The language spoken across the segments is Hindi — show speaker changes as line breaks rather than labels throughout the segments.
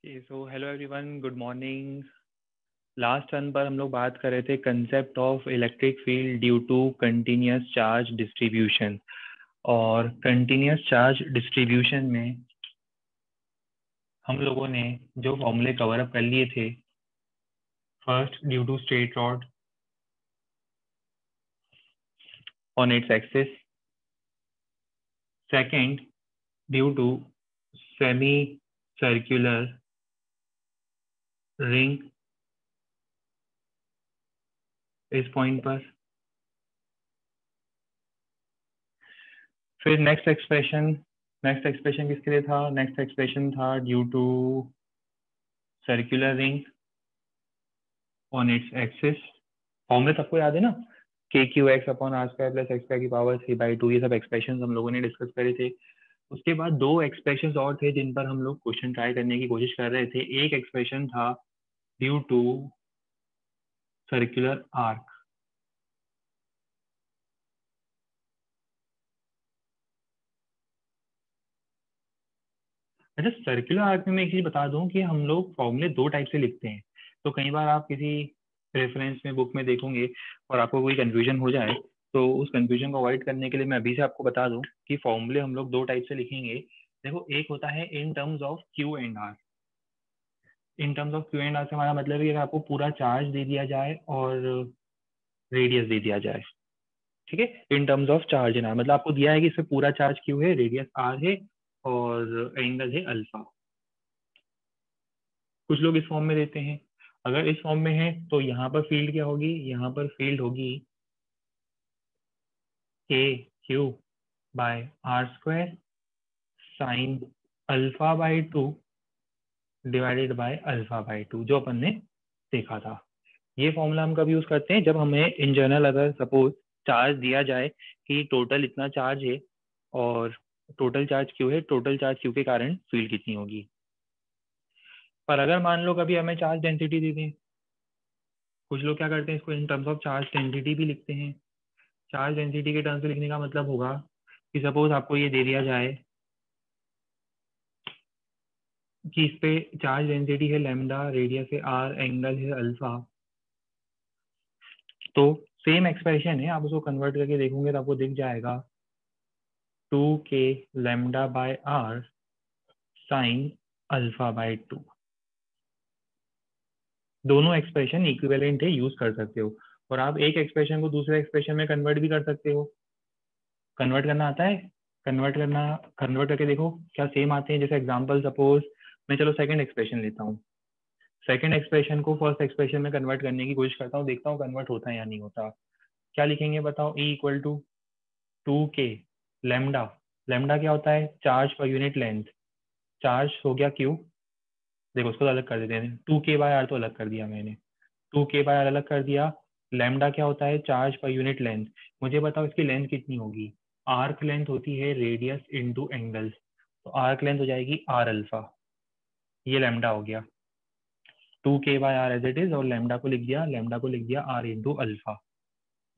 सो hello everyone, good morning. Last turn पर हम लोग बात कर रहे थे concept of electric field due to continuous charge distribution. और कंटिन्यूस चार्ज डिस्ट्रीब्यूशन में हम लोगों ने जो फॉर्मूले कवर अप कर लिए थे, first due to straight rod on its axis, second due to semi circular ring इस पॉइंट पर, फिर नेक्स्ट एक्सप्रेशन किसके लिए था? नेक्स्ट एक्सप्रेशन था due to circular ring on its axis. फॉर्मूले सबको याद है ना? KQ(x/r² + x²⁵ ये सब एक्सप्रेशन हम लोगों ने डिस्कस करे थे। उसके बाद दो एक्सप्रेशन और थे जिन पर हम लोग क्वेश्चन ट्राई करने की कोशिश कर रहे थे। एक एक्सप्रेशन था ड्यू टू सर्कुलर आर्क, अच्छा सर्कुलर आर्क में मैं एक चीज बता दूं कि हम लोग फॉर्मूले दो टाइप से लिखते हैं। तो कई बार आप किसी रेफरेंस में, बुक में देखोगे और आपको कोई कंफ्यूजन हो जाए, तो उस कंफ्यूजन को अवॉइड करने के लिए मैं अभी से आपको बता दूं कि फॉर्मूले हम लोग दो टाइप से लिखेंगे। देखो, एक होता है in terms of q and r. In terms of q and r से हमारा मतलब है कि अगर आपको पूरा चार्ज दे दिया जाए और रेडियस दे दिया जाए, ठीक है। In terms of charge and r मतलब आपको दिया है कि इसमें पूरा चार्ज क्यू है, रेडियस आर है और एंगल है अल्फा। कुछ लोग इस फॉर्म में देते हैं। अगर इस फॉर्म में है तो यहाँ पर फील्ड क्या होगी? यहाँ पर फील्ड होगी KQ/r² साइन α/2 डिवाइडेड बाय α/2, जो अपन ने देखा था। ये फॉर्मूला हम कब यूज करते हैं? जब हमें इन जनरल अगर सपोज चार्ज दिया जाए कि टोटल इतना चार्ज है और टोटल चार्ज क्यू है, टोटल चार्ज क्यू के कारण फील्ड कितनी होगी। पर अगर मान लो कभी हमें चार्ज डेंसिटी दे दें, कुछ लोग क्या करते हैं, इसको इन टर्म्स ऑफ चार्ज डेंसिटी भी लिखते हैं। चार्ज डेंसिटी के टर्म्स में लिखने का मतलब होगा कि सपोज आपको ये दे दिया जाए कि इस पे चार्ज डेंसिटी है लैम्डा, रेडियस है आर, एंगल है अल्फा। तो सेम एक्सप्रेशन है, आप उसको कन्वर्ट करके देखोगे तो आपको दिख जाएगा 2k λ/r साइन α/2। दोनों एक्सप्रेशन इक्विवेलेंट है, यूज कर सकते हो। और आप एक एक्सप्रेशन को दूसरे एक्सप्रेशन में कन्वर्ट भी कर सकते हो। कन्वर्ट करना आता है? कन्वर्ट करके देखो क्या सेम आते हैं। जैसे एग्जांपल सपोज मैं, चलो सेकंड एक्सप्रेशन लेता हूँ। सेकंड एक्सप्रेशन को फर्स्ट एक्सप्रेशन में कन्वर्ट करने की कोशिश करता हूँ, देखता हूँ कन्वर्ट होता है या नहीं होता। क्या लिखेंगे बताओ? E = 2k lambda. लैम्डा क्या होता है? Charge per unit length. Charge हो गया क्यू। देखो उसको तो अलग कर देते हैं, 2k/r तो अलग कर दिया मैंने, 2k/r अलग कर दिया। लैम्डा क्या होता है? Charge per unit length. मुझे बताओ इसकी लेंथ कितनी होगी? आर्क लेंथ होती है रेडियस इंटू एंगल, तो आर्क लेंथ हो जाएगी आर अल्फा। ये लैम्डा हो गया 2k/r एज इट इज, और लैम्डा को लिख दिया r into alpha.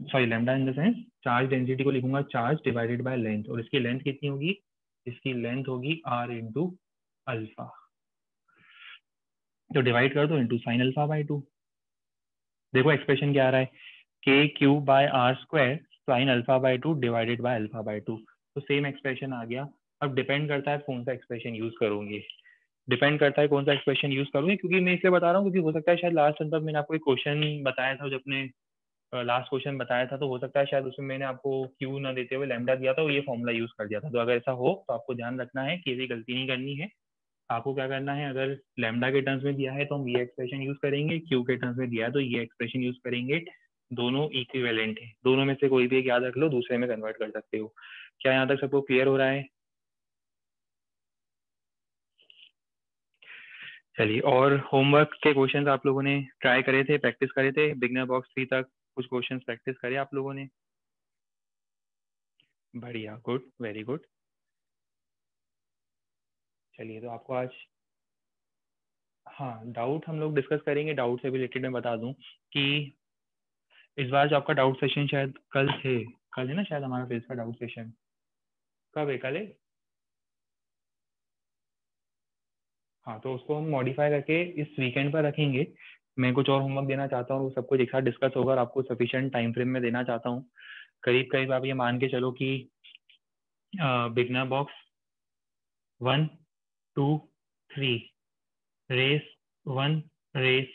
Sorry, lambda in the sense charge density को लिखूंगा चार्ज डिवाइडेड बाय लेंथ, और इसकी लेंथ कितनी होगी? इसकी लेंथ होगी आर इंटू अल्फा। तो डिवाइड कर दो इंटू साइन α/2। देखो एक्सप्रेशन क्या आ रहा है? KQ/r² sign α/2 divided by α/2। तो सेम एक्सप्रेशन आ गया। अब डिपेंड करता है कौन सा एक्सप्रेशन यूज करोगे। डिपेंड करता है कौन सा एक्सप्रेशन यूज करोगे, क्योंकि मैं इसलिए बता रहा हूँ क्योंकि हो सकता है शायद लास्ट टाइम मैंने आपको एक क्वेश्चन बताया था, जब अपने लास्ट क्वेश्चन बताया था, तो हो सकता है शायद उसमें मैंने आपको क्यू ना देते हुए लैम्डा दिया था और ये फॉर्मूला यूज कर दिया था। तो अगर ऐसा हो तो आपको ध्यान रखना है कि ये गलती नहीं करनी है। आपको क्या करना है, अगर लैम्डा के टर्म्स में दिया है तो हम ये एक्सप्रेशन यूज करेंगे, क्यू के टर्म्स में दिया है तो ये एक्सप्रेशन यूज करेंगे। दोनों इक्विवेलेंट है, दोनों में से कोई भी एक याद रख लो, दूसरे में कन्वर्ट कर सकते हो। क्या यहाँ तक सबको क्लियर हो रहा है? चलिए, और होमवर्क के क्वेश्चंस आप लोगों ने ट्राई करे थे, प्रैक्टिस करे थे? बिगनर बॉक्स 3 तक कुछ क्वेश्चंस प्रैक्टिस करे आप लोगों ने? बढ़िया, गुड, वेरी गुड। चलिए, तो आपको आज, हाँ, डाउट हम लोग डिस्कस करेंगे। डाउट से रिलेटेड मैं बता दूं कि इस बार जो आपका डाउट सेशन शायद कल है ना, शायद हमारा फिजिक्स का डाउट सेशन कब है? कल है। हाँ, तो उसको हम मॉडिफाई करके इस वीकेंड पर रखेंगे। मैं कुछ और होमवर्क देना चाहता हूँ, सब कुछ एक साथ डिस्कस होगा और आपको सफिशिएंट टाइम फ्रेम में देना चाहता हूँ। करीब करीब आप ये मान के चलो कि बिगनर बॉक्स 1, 2, 3, रेस 1, रेस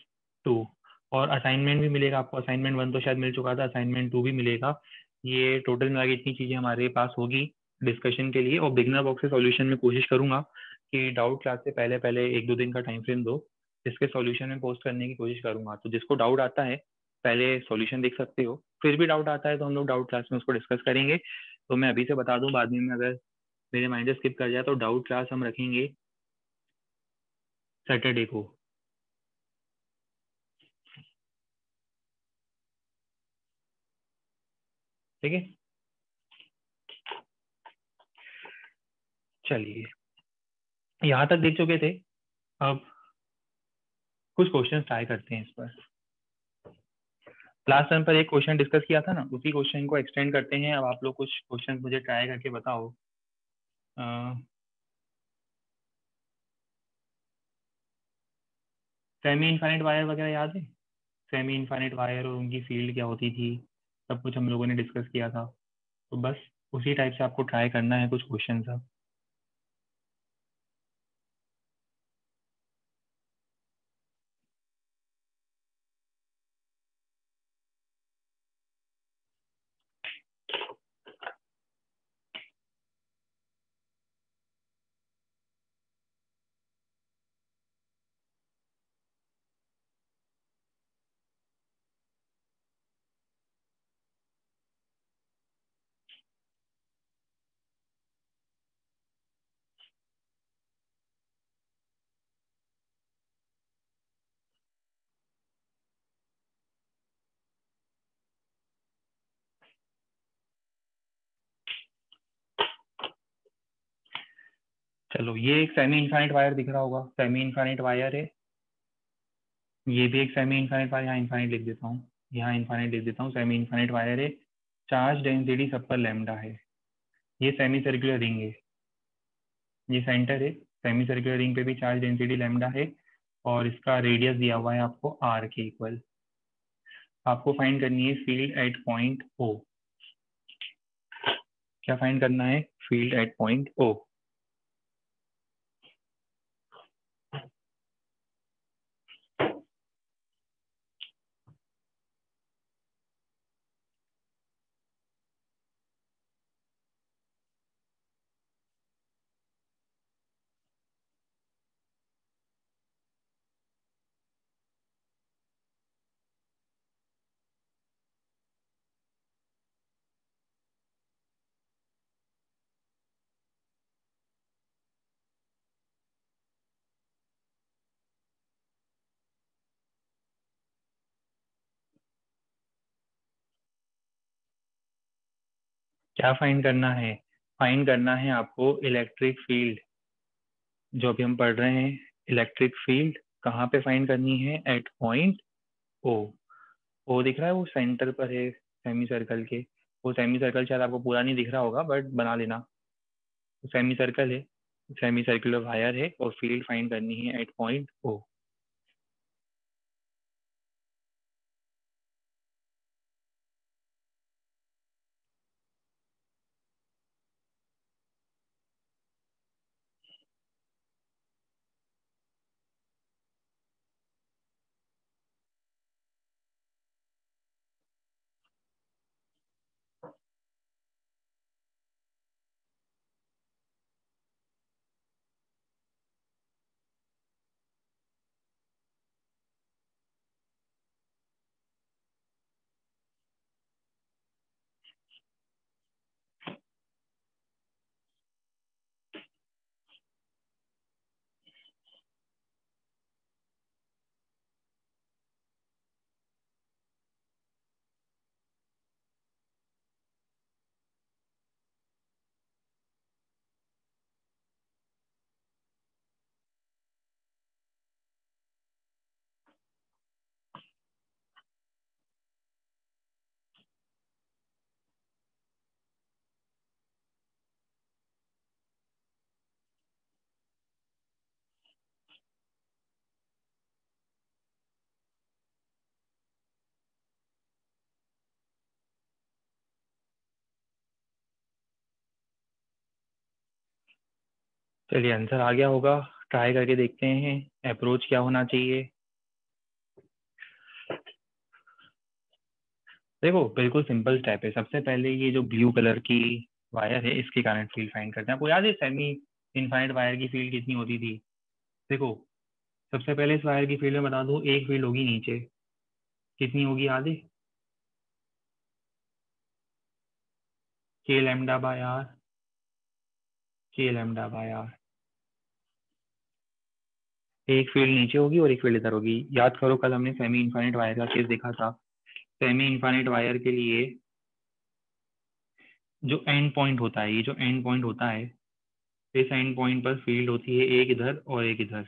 2, और असाइनमेंट भी मिलेगा आपको। असाइनमेंट 1 तो शायद मिल चुका था, असाइनमेंट 2 भी मिलेगा। ये टोटल मिला के इतनी चीज़ें हमारे पास होगी डिस्कशन के लिए। और बिगनर बॉक्स के सॉल्यूशन में कोशिश करूंगा कि डाउट क्लास से पहले पहले 1-2 दिन का टाइम फ्रेम दो, जिसके सॉल्यूशन में पोस्ट करने की कोशिश करूंगा। तो जिसको डाउट आता है पहले सॉल्यूशन देख सकते हो, फिर भी डाउट आता है तो हम लोग डाउट क्लास में उसको डिस्कस करेंगे। तो मैं अभी से बता दूं, बाद में अगर मेरे माइंड से स्किप कर जाए तो डाउट क्लास हम रखेंगे सैटरडे को। ठीक है, चलिए यहाँ तक देख चुके थे। अब कुछ क्वेश्चन ट्राई करते हैं इस पर। लास्ट टाइम पर एक क्वेश्चन डिस्कस किया था ना, उसी क्वेश्चन को एक्सटेंड करते हैं। अब आप लोग कुछ क्वेश्चन मुझे ट्राई करके बताओ। सेमी इनफाइनाइट वायर वगैरह याद है? सेमी इनफाइनाइट वायर और उनकी फील्ड क्या होती थी, सब कुछ हम लोगों ने डिस्कस किया था। तो बस उसी टाइप से आपको ट्राई करना है कुछ क्वेश्चन सब। चलो, ये एक सेमी इनफाइनाइट वायर दिख रहा होगा, सेमी इनफाइनाइट वायर है। ये भी एक सेमी इनफाइनाइट वायर, यहाँ इनफाइनाइट लिख देता हूँ, यहाँ इनफाइनाइट लिख देता हूँ। सेमी इनफाइनाइट वायर है, चार्ज डेंसिटी सब पर लैम्डा है। ये सेमी सर्कुलर रिंग है, ये सेंटर है। सेमी सर्कुलर रिंग पे भी चार्ज डेंसिटी लैम्डा है, और इसका रेडियस दिया हुआ है आपको आर के इक्वल। आपको फाइंड करनी है फील्ड एट पॉइंट ओ। क्या फाइंड करना है? Field at point O. क्या फाइंड करना है? फाइंड करना है आपको इलेक्ट्रिक फील्ड, जो अभी हम पढ़ रहे हैं। इलेक्ट्रिक फील्ड कहाँ पे फाइंड करनी है? एट पॉइंट ओ। ओ दिख रहा है, वो सेंटर पर है सेमी सर्कल के। वो सेमी सर्कल शायद आपको पूरा नहीं दिख रहा होगा, बट बना लेना। वो सेमी सर्कल है, सेमी सर्कुलर वायर है, और फील्ड फाइंड करनी है एट पॉइंट ओ। चलिए आंसर आ गया होगा, ट्राई करके देखते हैं अप्रोच क्या होना चाहिए। देखो बिल्कुल सिंपल स्टेप है। सबसे पहले ये जो ब्लू कलर की वायर है इसके कारण फील्ड फाइंड करते हैं। आपको याद है सेमी इनफाइनाइट वायर की फील्ड कितनी होती थी? देखो सबसे पहले इस वायर की फील्ड में बता दूं, एक फील्ड होगी नीचे, कितनी होगी याद है? के लैम्डा बाय आर, के लैम्डा बाय आर। एक फील्ड नीचे होगी और एक फील्ड इधर होगी। याद करो कल हमने सेमी इनफाइनाइट वायर का केस देखा था। सेमी इनफाइनाइट वायर के लिए जो एंड पॉइंट होता है, ये जो एंड पॉइंट होता है, इस एंड पॉइंट पर फील्ड होती है एक इधर और एक इधर।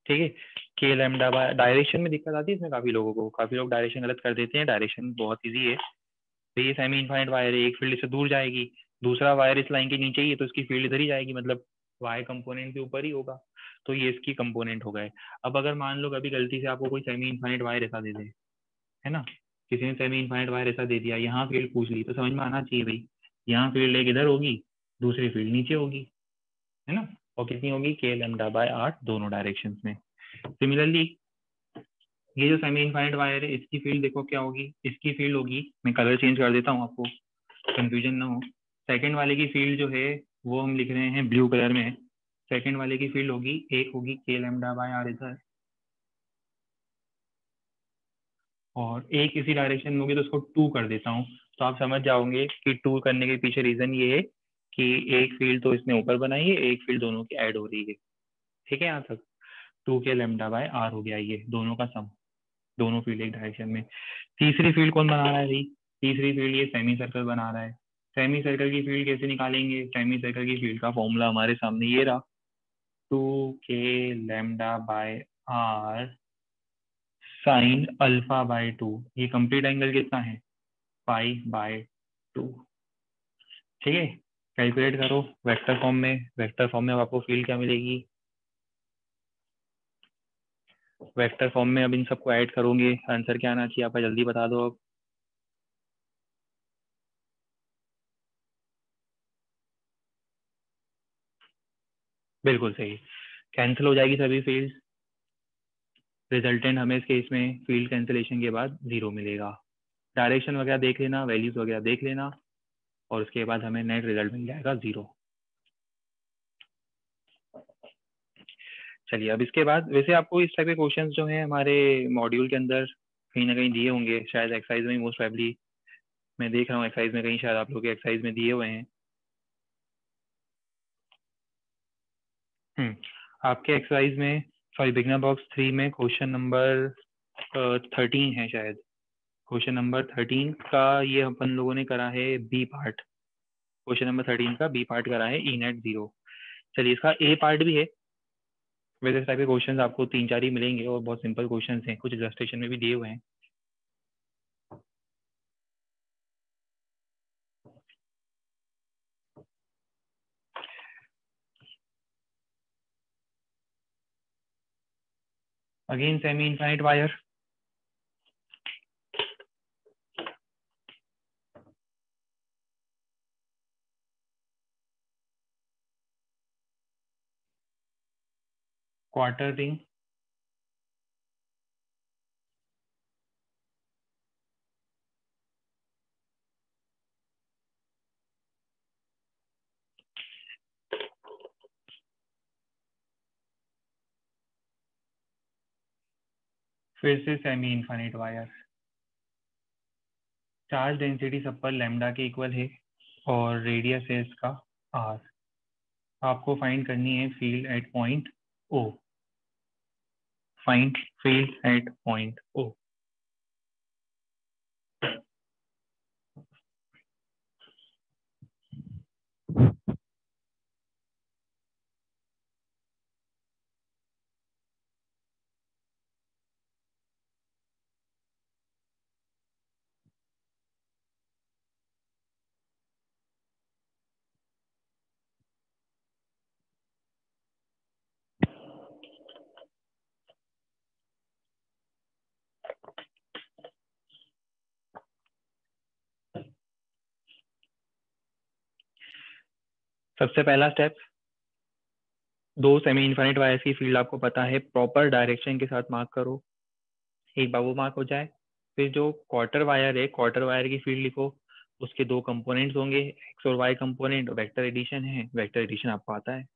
ठीक है। के लैम्डा बाय डायरेक्शन में दिक्कत आती है इसमें काफी लोगों को, काफी लोग डायरेक्शन गलत कर देते हैं। डायरेक्शन बहुत इजी है। तो ये सेमी इनफाइनाइट वायर है, एक फील्ड इससे दूर जाएगी, दूसरा वायर इस लाइन के नीचे ही है तो इसकी फील्ड इधर ही जाएगी, मतलब वाई कंपोनेंट के ऊपर ही होगा। तो ये इसकी कंपोनेंट हो गए। अब अगर मान लो कभी गलती से आपको कोई सेमी इनफाइनाइट वायर ऐसा दे दे, है ना, किसी ने सेमी इनफाइनाइट वायर ऐसा दे दिया, यहाँ फील्ड पूछ ली, तो समझ में आना चाहिए भाई, यहाँ फील्ड एक इधर होगी, दूसरी फील्ड नीचे होगी, है ना। और कितनी होगी? के लैम्डा बाय 8 दोनों डायरेक्शन में। सिमिलरली ये जो सेमी इनफाइनाइट वायर है इसकी फील्ड देखो क्या होगी, इसकी फील्ड होगी, मैं कलर चेंज कर देता हूँ आपको कंफ्यूजन ना हो। सेकंड वाले की फील्ड जो है वो हम लिख रहे हैं ब्लू कलर में। सेकंड वाले की फील्ड होगी, एक होगी के लैम्डा बाय आर इधर, और एक इसी डायरेक्शन में होगी, तो उसको 2 कर देता हूँ। तो आप समझ जाओगे कि 2 करने के पीछे रीजन ये है कि एक फील्ड तो इसने ऊपर बनाई है, एक फील्ड दोनों की ऐड हो रही है। ठीक है यहाँ तक? 2 के लैम्डा बाय आर हो गया ये दोनों का सम, दोनों फील्ड एक डायरेक्शन में। तीसरी फील्ड कौन बना रहा है भाई? तीसरी फील्ड ये सेमी सर्कल बना रहा है। सेमी सर्कल की फील्ड कैसे निकालेंगे? सेमी सर्कल की फील्ड का फॉर्मूला हमारे सामने ये रहा, 2 के लैम्डा बाय आर साइन अल्फा/2। ये कंप्लीट एंगल कितना है? पाई/2। ठीक है। कैलकुलेट करो वेक्टर फॉर्म में। वेक्टर फॉर्म में अब आपको फील्ड क्या मिलेगी? वेक्टर फॉर्म में अब इन सबको ऐड करोगे, आंसर क्या आना चाहिए आपका? जल्दी बता दो अब। बिल्कुल सही, कैंसिल हो जाएगी सभी फील्ड। रिजल्टेंट हमें इस केस में फील्ड कैंसिलेशन के बाद 0 मिलेगा। डायरेक्शन वगैरह देख लेना, वैल्यूज वगैरह देख लेना, और उसके बाद हमें नेट रिजल्ट मिल जाएगा 0। चलिए अब इसके बाद वैसे आपको इस टाइप के क्वेश्चंस जो हैं हमारे मॉड्यूल के अंदर कहीं ना कहीं दिए होंगे, शायद एक्सरसाइज में मोस्ट प्रोबेबली। मैं देख रहा हूँ एक्सरसाइज में कहीं शायद आप लोग के एक्सरसाइज में दिए हुए हैं। आपके एक्सरसाइज में, सॉरी बिगनर बॉक्स 3 में क्वेश्चन नंबर 13 है शायद। क्वेश्चन नंबर 13 का ये अपन लोगों ने करा है बी पार्ट। क्वेश्चन नंबर 13 का बी पार्ट करा है ई नेट 0। चलिए इसका ए पार्ट भी है। वैसे इस टाइप के क्वेश्चन आपको 3-4 ही मिलेंगे और बहुत सिंपल क्वेश्चन हैं, कुछ इलस्ट्रेशन में भी दिए हुए हैं। Again semi infinite wire, quarter ring, फिर से semi infinite wire. Charge density सब पर लैम्डा के इक्वल है और रेडियस है इसका आर। आपको फाइंड करनी है field at point O. Find field at point O. सबसे पहला स्टेप, दो सेमी इनफाइनाइट वायर्स की फील्ड आपको पता है, प्रॉपर डायरेक्शन के साथ मार्क करो। एक बार वो मार्क हो जाए, फिर जो क्वार्टर वायर है, क्वार्टर वायर की फील्ड लिखो। उसके दो कंपोनेंट्स होंगे, एक्स और वाई कंपोनेंट, वेक्टर एडिशन है, वेक्टर एडिशन आपको आता है।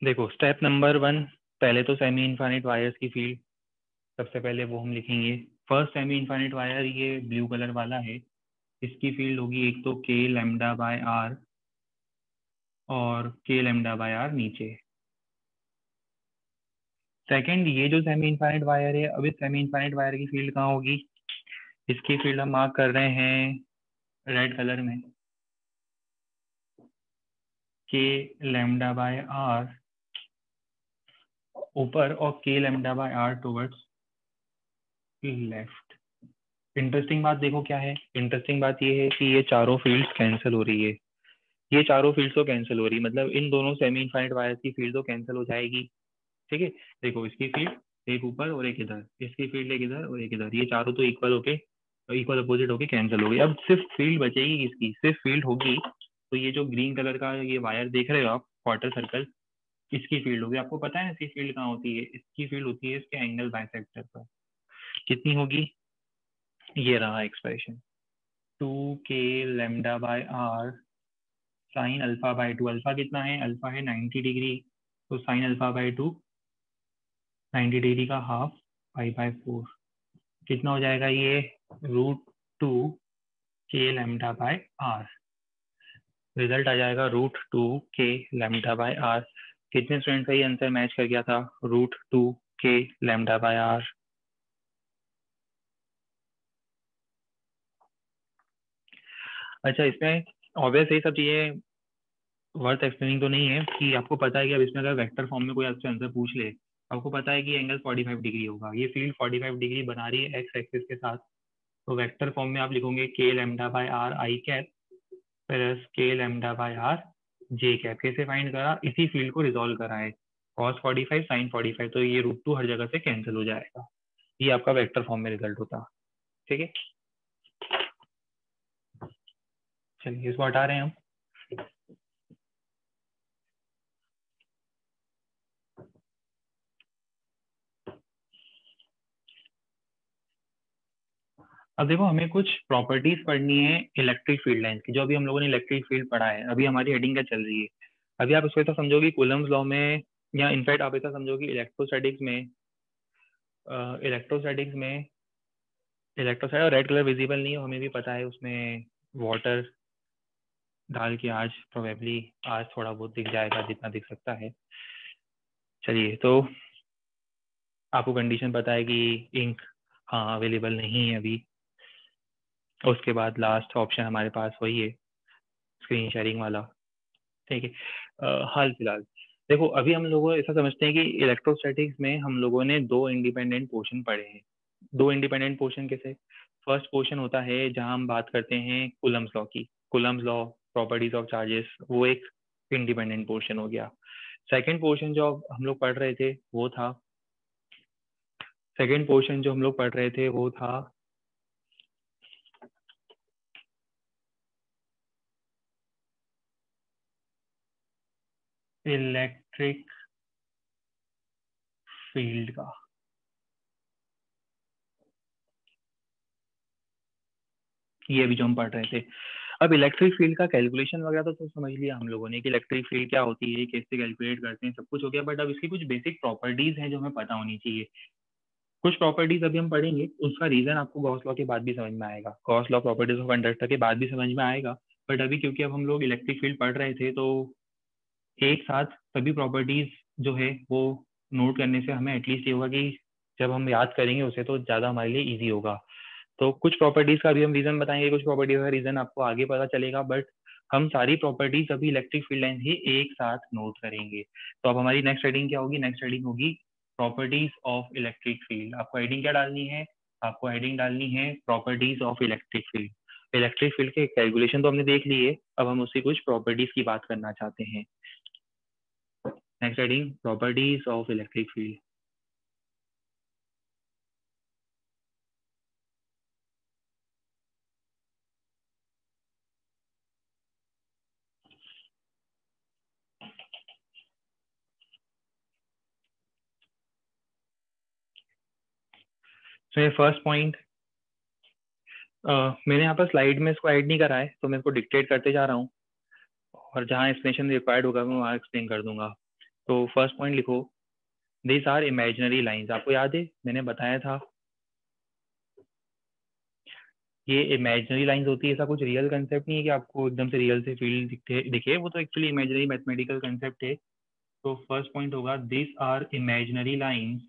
देखो स्टेप नंबर 1, पहले तो सेमी इनफाइनाइट वायर्स की फील्ड, सबसे पहले वो हम लिखेंगे। फर्स्ट सेमी इनफाइनाइट वायर ये ब्लू कलर वाला है, इसकी फील्ड होगी एक तो के लैम्डा बाय आर और के लैम्डा बाय आर नीचे। सेकंड, ये जो सेमी इनफाइनाइट वायर है, अब इस सेमी इनफाइनाइट वायर की फील्ड कहाँ होगी? इसकी फील्ड हम मार्क कर रहे हैं रेड कलर में, के लैम्डा बाय आर ऊपर और के lambda by r towards left. Interesting बात देखो क्या है, इंटरेस्टिंग बात ये है कि ये चारों फील्ड्स कैंसिल हो रही है। ये चारों फील्ड्स तो कैंसिल हो रही है, मतलब इन दोनों सेमी इनफाइनाइट वायर्स की फील्ड तो कैंसिल हो जाएगी। ठीक है, देखो इसकी फील्ड एक ऊपर और एक इधर, इसकी फील्ड एक इधर और एक इधर, ये चारों तो इक्वल होके, इक्वल अपोजिट होके कैंसिल हो गई। अब सिर्फ फील्ड बचेगी किसकी? सिर्फ फील्ड होगी तो ये जो ग्रीन कलर का ये वायर देख रहे हो आप, क्वार्टर सर्कल, इसकी फील्ड होगी। आपको पता है इसकी फील्ड कहाँ होती है? इसकी फील्ड होती है इसके एंगल बाइसेक्टर पर। कितनी होगी? ये रहा expression, 2k λ/r sine alpha by two. Alpha कितना है? अल्फा है 90 डिग्री, तो sine alpha by two 90 degree का हाफ π/4। कितना हो जाएगा ये? √2k λ/r। रिजल्ट आ जाएगा √2k λ/r। कितने स्टूडेंट का ये आंसर मैच कर गया था? √2k λ/r। अच्छा, इसमें ऑब्वियस ये सब चीजें वर्थ एक्सप्लेनिंग तो नहीं है कि आपको पता है कि अब इसमें अगर वेक्टर फॉर्म में कोई आपसे आंसर पूछ ले, आपको पता है कि एंगल 45 डिग्री होगा, ये फील्ड 45 डिग्री बना रही है एक्स एक्सिस के साथ, तो वेक्टर फॉर्म में आप लिखोगे K lambda by R I cap plus K lambda by R J cap. कैसे फाइंड करा? इसी फील्ड को रिजोल्व करा है, कॉस 45 साइन 45, तो ये √2 हर जगह से कैंसिल हो जाएगा। ये आपका वेक्टर फॉर्म में रिजल्ट होता। ठीक है, चलिए इसको हटा रहे हैं हम। अब देखो हमें कुछ प्रॉपर्टीज पढ़नी है इलेक्ट्रिक फील्ड लाइंस की, जो अभी हम लोगों ने इलेक्ट्रिक फील्ड पढ़ा है। अभी हमारी हेडिंग क्या चल रही है? अभी आप इसको ऐसा समझोगे कूलम्स लॉ में, या इनफैक्ट आप ऐसा समझोगे इलेक्ट्रोस्टैटिक्स में, इलेक्ट्रोस्टैटिक्स में इलेक्ट्रोस्टैटिक, और रेड कलर विजिबल नहीं है हमें भी पता है, उसमें वाटर डाल के आज प्रोबेबली आज थोड़ा बहुत दिख जाएगा जितना दिख सकता है। चलिए, तो आपको कंडीशन पता है कि इंक हाँ अवेलेबल नहीं है अभी। उसके बाद लास्ट ऑप्शन हमारे पास वही है, स्क्रीन शेयरिंग वाला। ठीक है। हाल फिलहाल देखो, अभी हम लोग ऐसा समझते हैं कि इलेक्ट्रोस्टैटिक्स में हम लोगों ने दो इंडिपेंडेंट पोर्शन पढ़े हैं। दो इंडिपेंडेंट पोर्शन कैसे? फर्स्ट पोर्शन होता है जहां हम बात करते हैं कूलम्स लॉ की, Coulomb's law, properties of charges, वो एक इंडिपेंडेंट पोर्शन हो गया। सेकंड पोर्शन जो हम लोग पढ़ रहे थे वो था, सेकंड पोर्शन जो हम लोग पढ़ रहे थे वो था इलेक्ट्रिक फील्ड का। ये अभी जो हम पढ़ रहे थे, अब इलेक्ट्रिक फील्ड का कैलकुलेशन वगैरह तो समझ लिया हम लोगों ने कि इलेक्ट्रिक फील्ड क्या होती है, कैसे कैलकुलेट करते हैं, सब कुछ हो गया। बट अब इसकी कुछ बेसिक प्रॉपर्टीज हैं जो हमें पता होनी चाहिए। कुछ प्रॉपर्टीज अभी हम पढ़ेंगे, उसका रीजन आपको गॉस लॉ के बाद भी समझ में आएगा, Gauss law properties of conductor के बाद भी समझ में आएगा। बट अभी क्योंकि अब हम लोग इलेक्ट्रिक फील्ड पढ़ रहे थे, तो एक साथ सभी प्रॉपर्टीज जो है वो नोट करने से हमें एटलीस्ट ये होगा कि जब हम याद करेंगे उसे तो ज़्यादा हमारे लिए ईजी होगा। तो कुछ प्रॉपर्टीज का भी हम रीजन बताएंगे, कुछ प्रॉपर्टीज का रीजन आपको आगे पता चलेगा। बट हम सारी प्रॉपर्टीज अभी इलेक्ट्रिक फील्ड लाइन ही एक साथ नोट करेंगे। तो अब हमारी नेक्स्ट हेडिंग क्या होगी? नेक्स्ट हेडिंग होगी प्रॉपर्टीज ऑफ इलेक्ट्रिक फील्ड। आपको हेडिंग क्या डालनी है? आपको हेडिंग डालनी है properties of electric field. Electric field के कैलकुलेशन तो हमने देख लिए, अब हम उसकी कुछ प्रॉपर्टीज की बात करना चाहते हैं। Next heading properties of electric field. तो ये फर्स्ट पॉइंट, मैंने यहाँ पर स्लाइड में इसको ऐड नहीं करा है, तो मैं इसको डिक्टेट करते जा रहा हूँ और जहाँ एक्सप्लेनेशन रिक्वायर्ड होगा मैं वहाँ एक्सप्लेन कर दूंगा। तो फर्स्ट पॉइंट लिखो, दिस आर इमेजिनरी लाइंस। आपको याद है मैंने बताया था ये इमेजिनरी लाइंस होती है, ऐसा कुछ रियल कंसेप्ट नहीं है कि आपको एकदम से रियल से फील्ड दिखे, वो तो एक्चुअली इमेजिनरी मैथमेटिकल कंसेप्ट है। तो फर्स्ट पॉइंट होगा this are imaginary lines,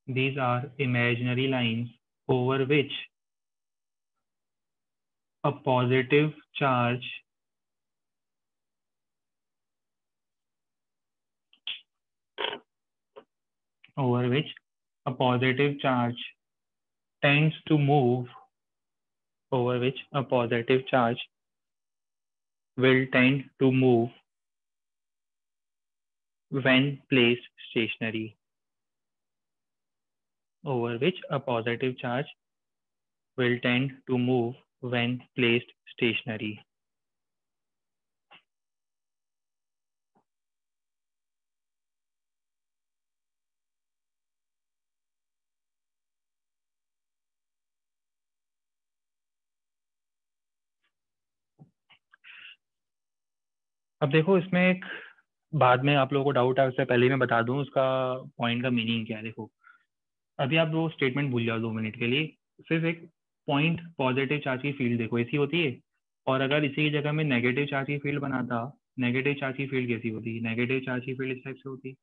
these are imaginary lines over which a positive charge over which a positive charge tends to move, over which a positive charge will tend to move when placed stationary, over which a positive charge will tend to move when placed stationary. अब देखो इसमें एक बाद में आप लोगों को डाउट है, उससे पहले मैं बता दूं उसका पॉइंट का मीनिंग क्या है। देखो अभी आप वो स्टेटमेंट भूल जाओ 2 मिनट के लिए, सिर्फ एक पॉइंट पॉजिटिव चार्ज की फील्ड देखो ऐसी होती है, और अगर इसी की जगह में नेगेटिव चार्ज की फील्ड बनाता, नेगेटिव चार्ज की फील्ड कैसी होती? नेगेटिव चार्ज की फील्ड इस टाइप से होती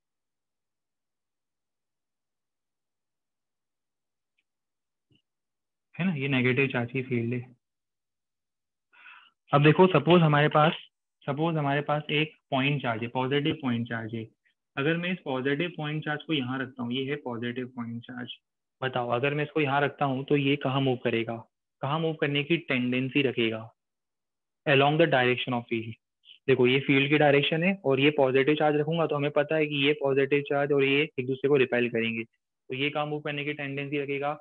है ना, ये नेगेटिव चार्ज की फील्ड है। अब देखो सपोज हमारे पास एक पॉइंट चार्ज है, पॉजिटिव पॉइंट चार्ज है। अगर मैं इस पॉजिटिव पॉइंट चार्ज को यहाँ रखता हूँ, ये है पॉजिटिव पॉइंट चार्ज, बताओ अगर मैं इसको यहाँ रखता हूँ तो ये कहाँ मूव करेगा? कहाँ मूव करने की टेंडेंसी रखेगा? Along the direction of field. देखो ये फील्ड की डायरेक्शन है और ये पॉजिटिव चार्ज रखूंगा तो हमें पता है कि ये पॉजिटिव चार्ज और ये एक दूसरे को रिपेल करेंगे, तो ये कहाँ मूव करने की टेंडेंसी रखेगा?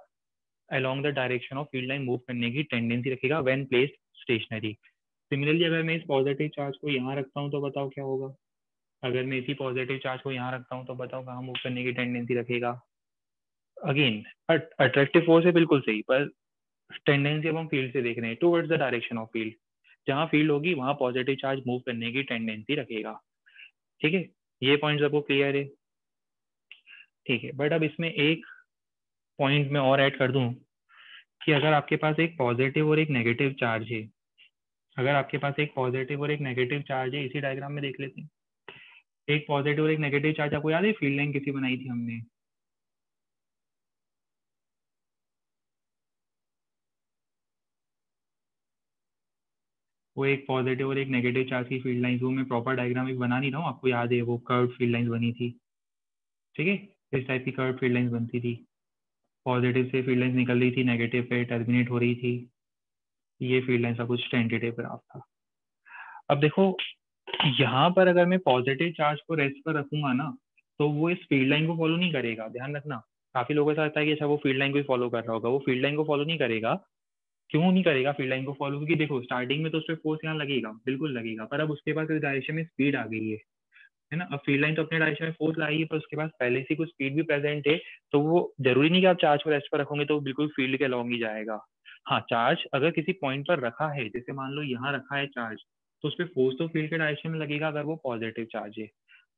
Along the direction of field line move करने की टेंडेंसी रखेगा व्हेन प्लेस्ड स्टेशनरी। सिमिलरली अगर मैं इस पॉजिटिव चार्ज को यहाँ रखता हूँ तो बताओ क्या होगा? अगर मैं इसी पॉजिटिव चार्ज को यहाँ रखता हूँ तो बताओ कहाँ मूव करने की टेंडेंसी रखेगा? अगेन अट्रैक्टिव फोर्स है बिल्कुल सही, पर टेंडेंसी अब हम फील्ड से देख रहे हैं, towards the direction of field. जहाँ फील्ड होगी वहाँ पॉजिटिव चार्ज मूव करने की टेंडेंसी रखेगा। ठीक है, ये पॉइंट सबको क्लियर है? ठीक है, बट अब इसमें एक पॉइंट मैं और ऐड कर दूं कि अगर आपके पास एक पॉजिटिव और एक नेगेटिव चार्ज है, अगर आपके पास एक पॉजिटिव और एक नेगेटिव चार्ज है, इसी डायग्राम में देख लेते हैं। एक पॉजिटिव और एक नेगेटिव चार्ज, आपको याद है फील्ड लाइन किसी बनाई थी हमने? वो एक पॉजिटिव और एक नेगेटिव चार्ज की फील्ड लाइंस, वो मैं प्रॉपर डायग्राम एक बना नहीं रहा हूँ, आपको याद है वो कर्व फील्ड लाइंस बनी थी, ठीक है, इस टाइप की कर्व फील्ड लाइंस बनती थी, पॉजिटिव से फील्ड लाइंस निकल रही थी, नेगेटिव पे टर्मिनेट हो रही थी, ये फील्ड लाइंस का कुछ टेंटेटिव ग्राफ था। अब देखो यहाँ पर अगर मैं पॉजिटिव चार्ज को रेस्ट पर रखूंगा ना, तो वो इस फील्ड लाइन को फॉलो नहीं करेगा, ध्यान रखना। काफी लोगों को लगता है कि अच्छा वो फील्ड लाइन को ही फॉलो कर रहा होगा, वो फील्ड लाइन को फॉलो नहीं करेगा। क्यों नहीं करेगा फील्ड लाइन को फॉलो? क्योंकि देखो स्टार्टिंग में तो उस पर फोर्स यहाँ लगेगा, बिल्कुल लगेगा, पर अब उसके पास इस डायरेक्शन में स्पीड आ गई है ना। अब फील्ड लाइन तो अपने डायरेक्शन में फोर्स लाएगी, पर उसके पास पहले से कुछ स्पीड भी प्रेजेंट है, तो वो जरूरी नहीं कि आप चार्ज को रेस्ट पर रखोगे तो बिल्कुल फील्ड के अलॉन्ग ही जाएगा। हाँ, चार्ज अगर किसी पॉइंट पर रखा है, जैसे मान लो यहाँ रखा है चार्ज, तो उस पर फोर्स तो फील्ड के डायरेक्शन में लगेगा अगर वो पॉजिटिव चार्ज है।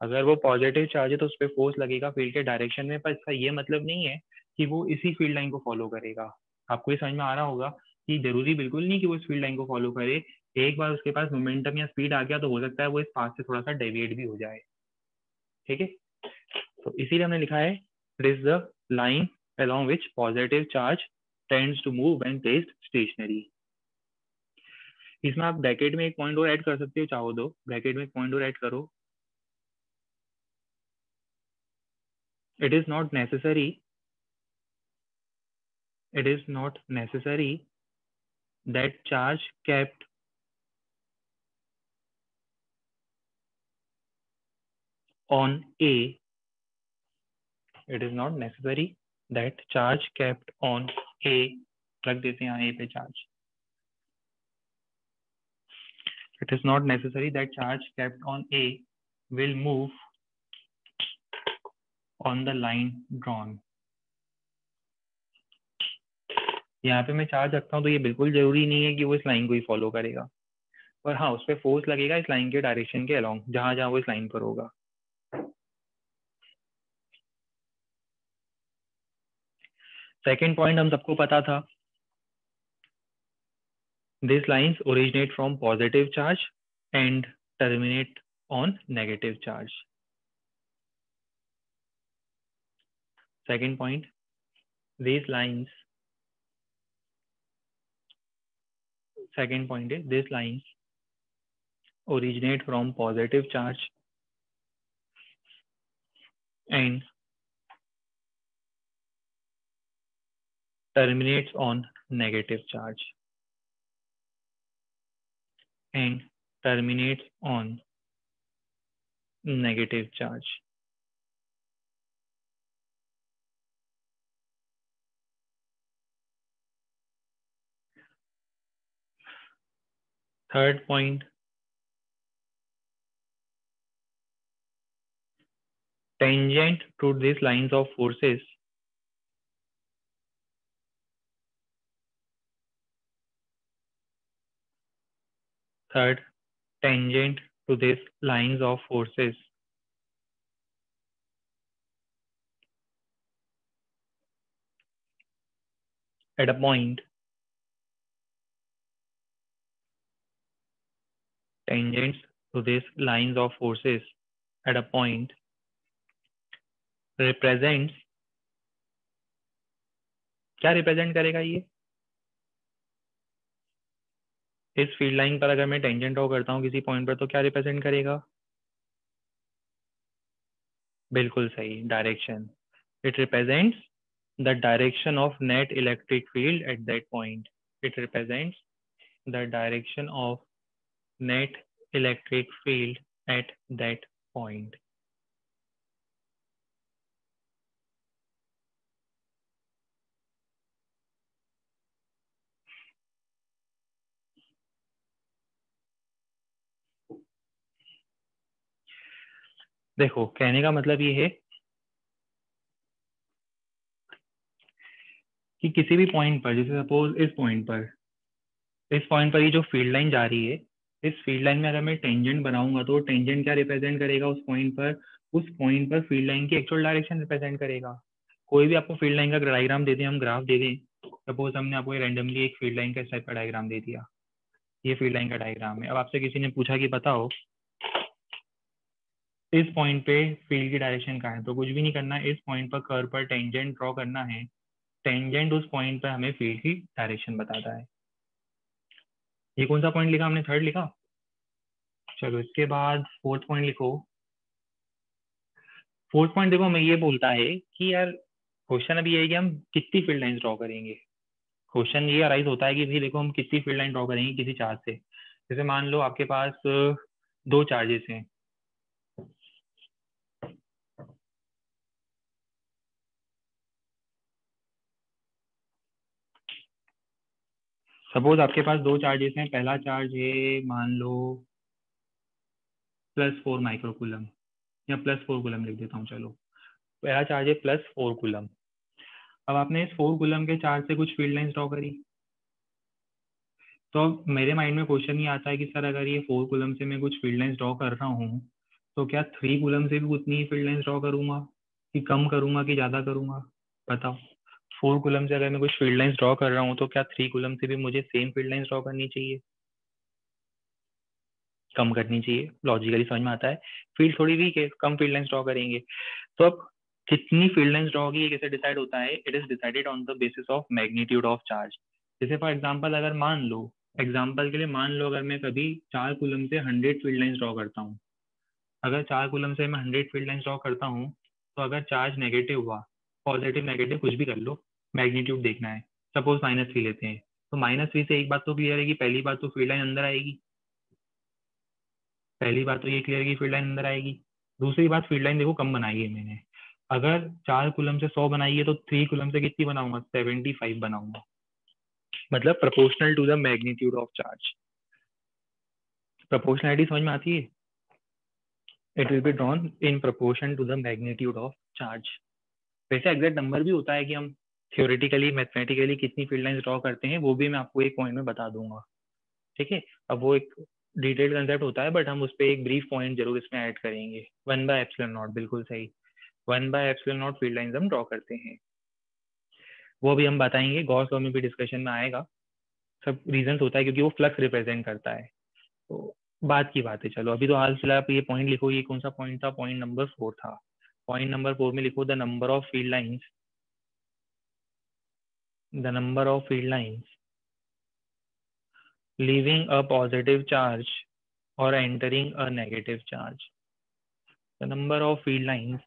अगर वो पॉजिटिव चार्ज है तो उस पर फोर्स लगेगा फील्ड के डायरेक्शन में, पर इसका ये मतलब नहीं है कि वो इसी फील्ड लाइन को फॉलो करेगा। आपको ये समझ में आ रहा होगा कि जरूरी बिल्कुल नहीं कि वो इस फील्ड लाइन को फॉलो करे। एक बार उसके पास मोमेंटम या स्पीड आ गया तो हो सकता है वो इस पाथ से थोड़ा सा डेविएट भी हो जाए, ठीक है। तो इसीलिए हमने लिखा है it is the line along which positive charge tends to move when placed stationary। इसमें आप ब्रैकेट में एक पॉइंट और ऐड कर सकते हो, चाहो तो ब्रैकेट में एक पॉइंट और ऐड करो। It is not necessary, it is not necessary that charge kept on A, it is not necessary that charge kept on A, रख देते हैं यहाँ A पे charge. It is not necessary that charge kept on A will move on the line drawn। यहाँ पे मैं चार्ज रखता हूँ तो ये बिल्कुल जरूरी नहीं है कि वो इस लाइन को ही फॉलो करेगा, पर हाँ उस पर फोर्स लगेगा इस लाइन के डायरेक्शन के अलोंग, जहां जहां वो इस लाइन पर होगा। सेकेंड पॉइंट हम सबको पता था, this lines originate from positive charge and terminate on negative charge. Second point, these lines, second point is these lines originate from positive charge and terminates on negative charge and terminates on negative charge। Third point, tangent to these lines of forces third tangent to these lines of forces at a point tangents to these lines of forces at a point represents, क्या रिप्रेजेंट करेगा ये? इस फील्ड लाइन पर अगर मैं टेंजेंट ड्रॉ करता हूँ किसी पॉइंट पर तो क्या रिप्रेजेंट करेगा? बिल्कुल सही, direction. It represents the direction of net electric field at that point. It represents the direction of net electric field at that point. देखो कहने का मतलब ये है कि किसी भी पॉइंट पर, जैसे सपोज इस पॉइंट पर ये जो फील्ड लाइन जा रही है, इस फील्ड लाइन में अगर मैं टेंजेंट बनाऊंगा तो टेंजेंट क्या रिप्रेजेंट करेगा उस पॉइंट पर? उस पॉइंट पर फील्ड लाइन की एक्चुअल डायरेक्शन रिप्रेजेंट करेगा। कोई भी आपको फील्ड लाइन का डायग्राम दे दें, हम ग्राफ दे दें, सपोज हमने आपको रैंडमली एक फील्ड लाइन का इस टाइप का डायग्राम दे दिया, ये फील्ड लाइन का डायग्राम है। अब आपसे किसी ने पूछा कि बताओ इस पॉइंट पे फील्ड की डायरेक्शन कहाँ है, तो कुछ भी नहीं करना है, इस पॉइंट पर कर्व पर टेंजेंट ड्रॉ करना है। टेंजेंट उस पॉइंट पर हमें फील्ड की डायरेक्शन बताता है। ये कौन सा पॉइंट लिखा हमने, थर्ड लिखा। चलो इसके बाद फोर्थ पॉइंट लिखो। फोर्थ पॉइंट देखो हमें ये बोलता है कि यार क्वेश्चन अभी ये है कि हम कितनी फील्ड लाइन ड्रॉ करेंगे। क्वेश्चन ये अराइज होता है कि भाई देखो हम कितनी फील्ड लाइन ड्रॉ करेंगे किसी चार्ज से। जैसे मान लो आपके पास दो चार्जेस हैं। सपोज आपके पास दो चार्जेस हैं, पहला चार्ज है मान लो +4 माइक्रोकूलम, या +4 कूलम लिख देता हूँ चलो। पहला चार्ज है +4 कूलम। अब आपने इस 4 कूलम के चार्ज से कुछ फील्ड लाइंस ड्रॉ करी। तो अब मेरे माइंड में क्वेश्चन ये आता है कि सर अगर ये 4 कूलम से मैं कुछ फील्ड लाइंस ड्रॉ कर रहा हूँ तो क्या 3 कूलम से भी उतनी ही फील्ड लाइंस ड्रॉ करूंगा, कि कम करूंगा कि ज्यादा करूंगा, बताओ। 4 कूलम से अगर मैं कुछ फील्ड लाइंस ड्रॉ कर रहा हूँ तो क्या 3 कूलम से भी मुझे सेम फील्ड लाइंस ड्रॉ करनी चाहिए, कम करनी चाहिए। लॉजिकली समझ में आता है। फील्ड थोड़ी वीक है, कम फील्ड लाइंस ड्रॉ करेंगे। तो अब कितनी फील्ड लाइंस ड्रॉ की ये कैसे डिसाइड होता है, it is decided on the basis of magnitude of charge. जैसे फॉर एग्जांपल अगर मान लो, एग्जांपल के लिए मान लो अगर मैं कभी 4 कूलम से 100 फील्ड लाइंस ड्रॉ करता हूँ, अगर 4 कूलम से मैं 100 फील्ड लाइंस ड्रॉ करता हूँ, तो अगर चार्ज नेगेटिव हुआ, पॉजिटिव नेगेटिव कुछ भी कर लो, मैग्नीट्यूड देखना है। सपोज -3 लेते हैं, तो -3 से एक बात तो क्लियर है कि पहली बात तो फील्ड लाइन अंदर आएगी, पहली बात तो ये क्लियर है कि फील्ड लाइन अंदर आएगी। दूसरी बात, फील्ड लाइन देखो कम बनाई है मैंने। अगर 4 कूलम से 100 बनाई है तो 3 कूलम से कितनी बनाऊंगा, 75 बनाऊंगा। मतलब proportional to the magnitude of charge. Proportionality समझ में आती है। It will be drawn in proportion to the magnitude of charge. वैसे एग्जैक्ट नंबर भी होता है कि हम थियोरेटिकली मैथमेटिकली कितनी फील्ड लाइंस ड्रॉ करते हैं, वो भी मैं आपको एक पॉइंट में बता दूंगा। ठीक है, अब वो एक डिटेल्ड कंसेप्ट होता है, बट हम उस पर एक ब्रीफ पॉइंट जरूर इसमें ऐड करेंगे। 1/ε0, बिल्कुल सही। 1/ε0 फील्ड लाइंस हम ड्रॉ करते हैं। वो भी हम बताएंगे, गॉस लॉ में भी डिस्कशन में आएगा। सब रीजंस होता है क्योंकि वो फ्लक्स रिप्रेजेंट करता है। तो बात की बात है। चलो अभी तो हाल फिलहाल आप ये पॉइंट लिखो। ये कौन सा पॉइंट था, पॉइंट नंबर 4 था। पॉइंट नंबर 4 में लिखो the number of field lines, the number of field lines leaving a positive charge or entering a negative charge. The number of field lines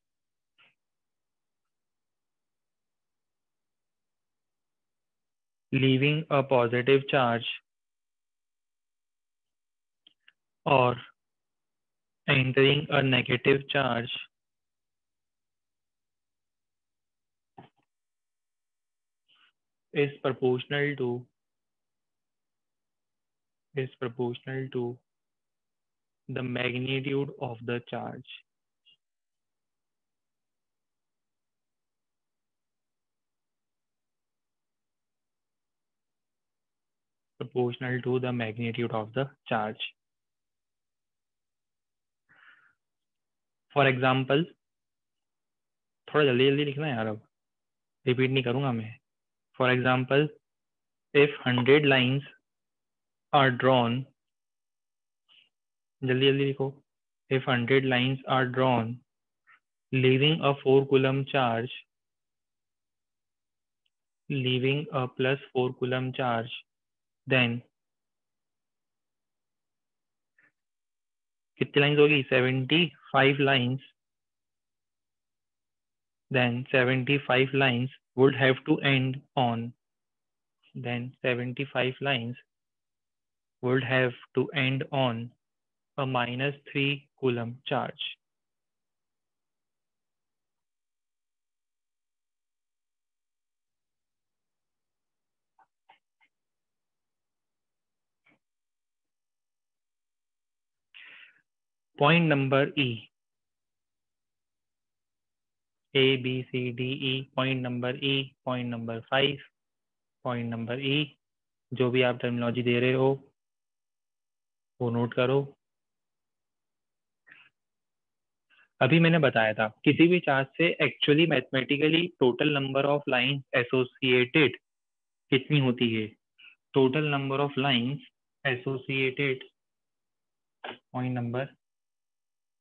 leaving a positive charge or entering a negative charge is proportional to the magnitude of the charge. Proportional to the magnitude of the charge. For example, थोड़ा जल्दी जल्दी लिखना यार, अब रिपीट नहीं करूंगा मैं। For example, if 100 lines are drawn, जल्दी जल्दी लिखो। If 100 lines are drawn leaving a 4 coulomb charge, leaving a +4 coulomb charge, then कितनी लाइन्स होगी, 75 lines. then 75 lines would have to end on, then 75 lines would have to end on a -3 coulomb charge. Point number E, A, B, C, D, E, point number E, point number 5, point number E, जो भी आप टर्मिनोलॉजी दे रहे हो वो नोट करो। अभी मैंने बताया था किसी भी चार्ज से actually mathematically total number of line associated कितनी होती है, total number of lines associated, point number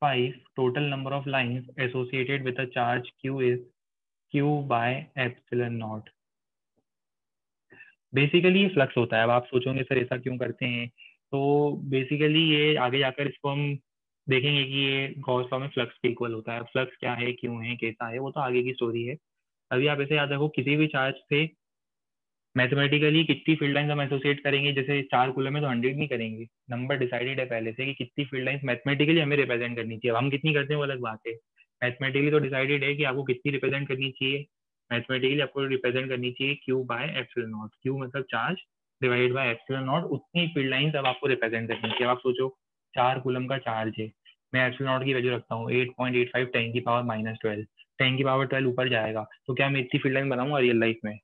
5, total number of lines associated with a charge q is q by epsilon naught. Basically ये फ्लक्स होता है। अब आप सोचोगे सर ऐसा क्यों करते हैं, तो बेसिकली ये आगे जाकर इसको हम देखेंगे कि ये गॉस लॉ में फ्लक्स के इक्वल होता है। फ्लक्स क्या है, क्यों है, कैसा है, वो तो आगे की स्टोरी है। अभी आप ऐसे याद रखो, किसी भी चार्ज से मैथमेटिकली कितनी फील्ड लाइंस हम एसोसिएट करेंगे। जैसे 4 कूलम में तो 100 नहीं करेंगे, नंबर डिसाइडेड है पहले से कि कितनी फील्ड लाइंस मैथमेटिकली हमें रिप्रेजेंट करनी चाहिए। अब हम कितनी करते हैं वो अलग बात है। मैथमेटिकली तो डिसाइडेड है कि आपको कितनी रिप्रेजेंट करनी चाहिए। मैथमेटिकली आपको रिप्रेजेंट करनी चाहिए Q by epsilon nought. Q मतलब charge divide by epsilon nought, उतनी फील्ड लाइंस अब आपको रिप्रेजेंट करनी चाहिए। अब आप सोचो 4 कूलम का चार्ज है, मैं एप्सिलॉन नॉट की वैल्यू रखता हूँ 8.85 10 की पावर -12। 10 की पावर 12 ऊपर जाएगा तो क्या मैं इतनी फील्ड लाइन बनाऊंगा रियल लाइफ में?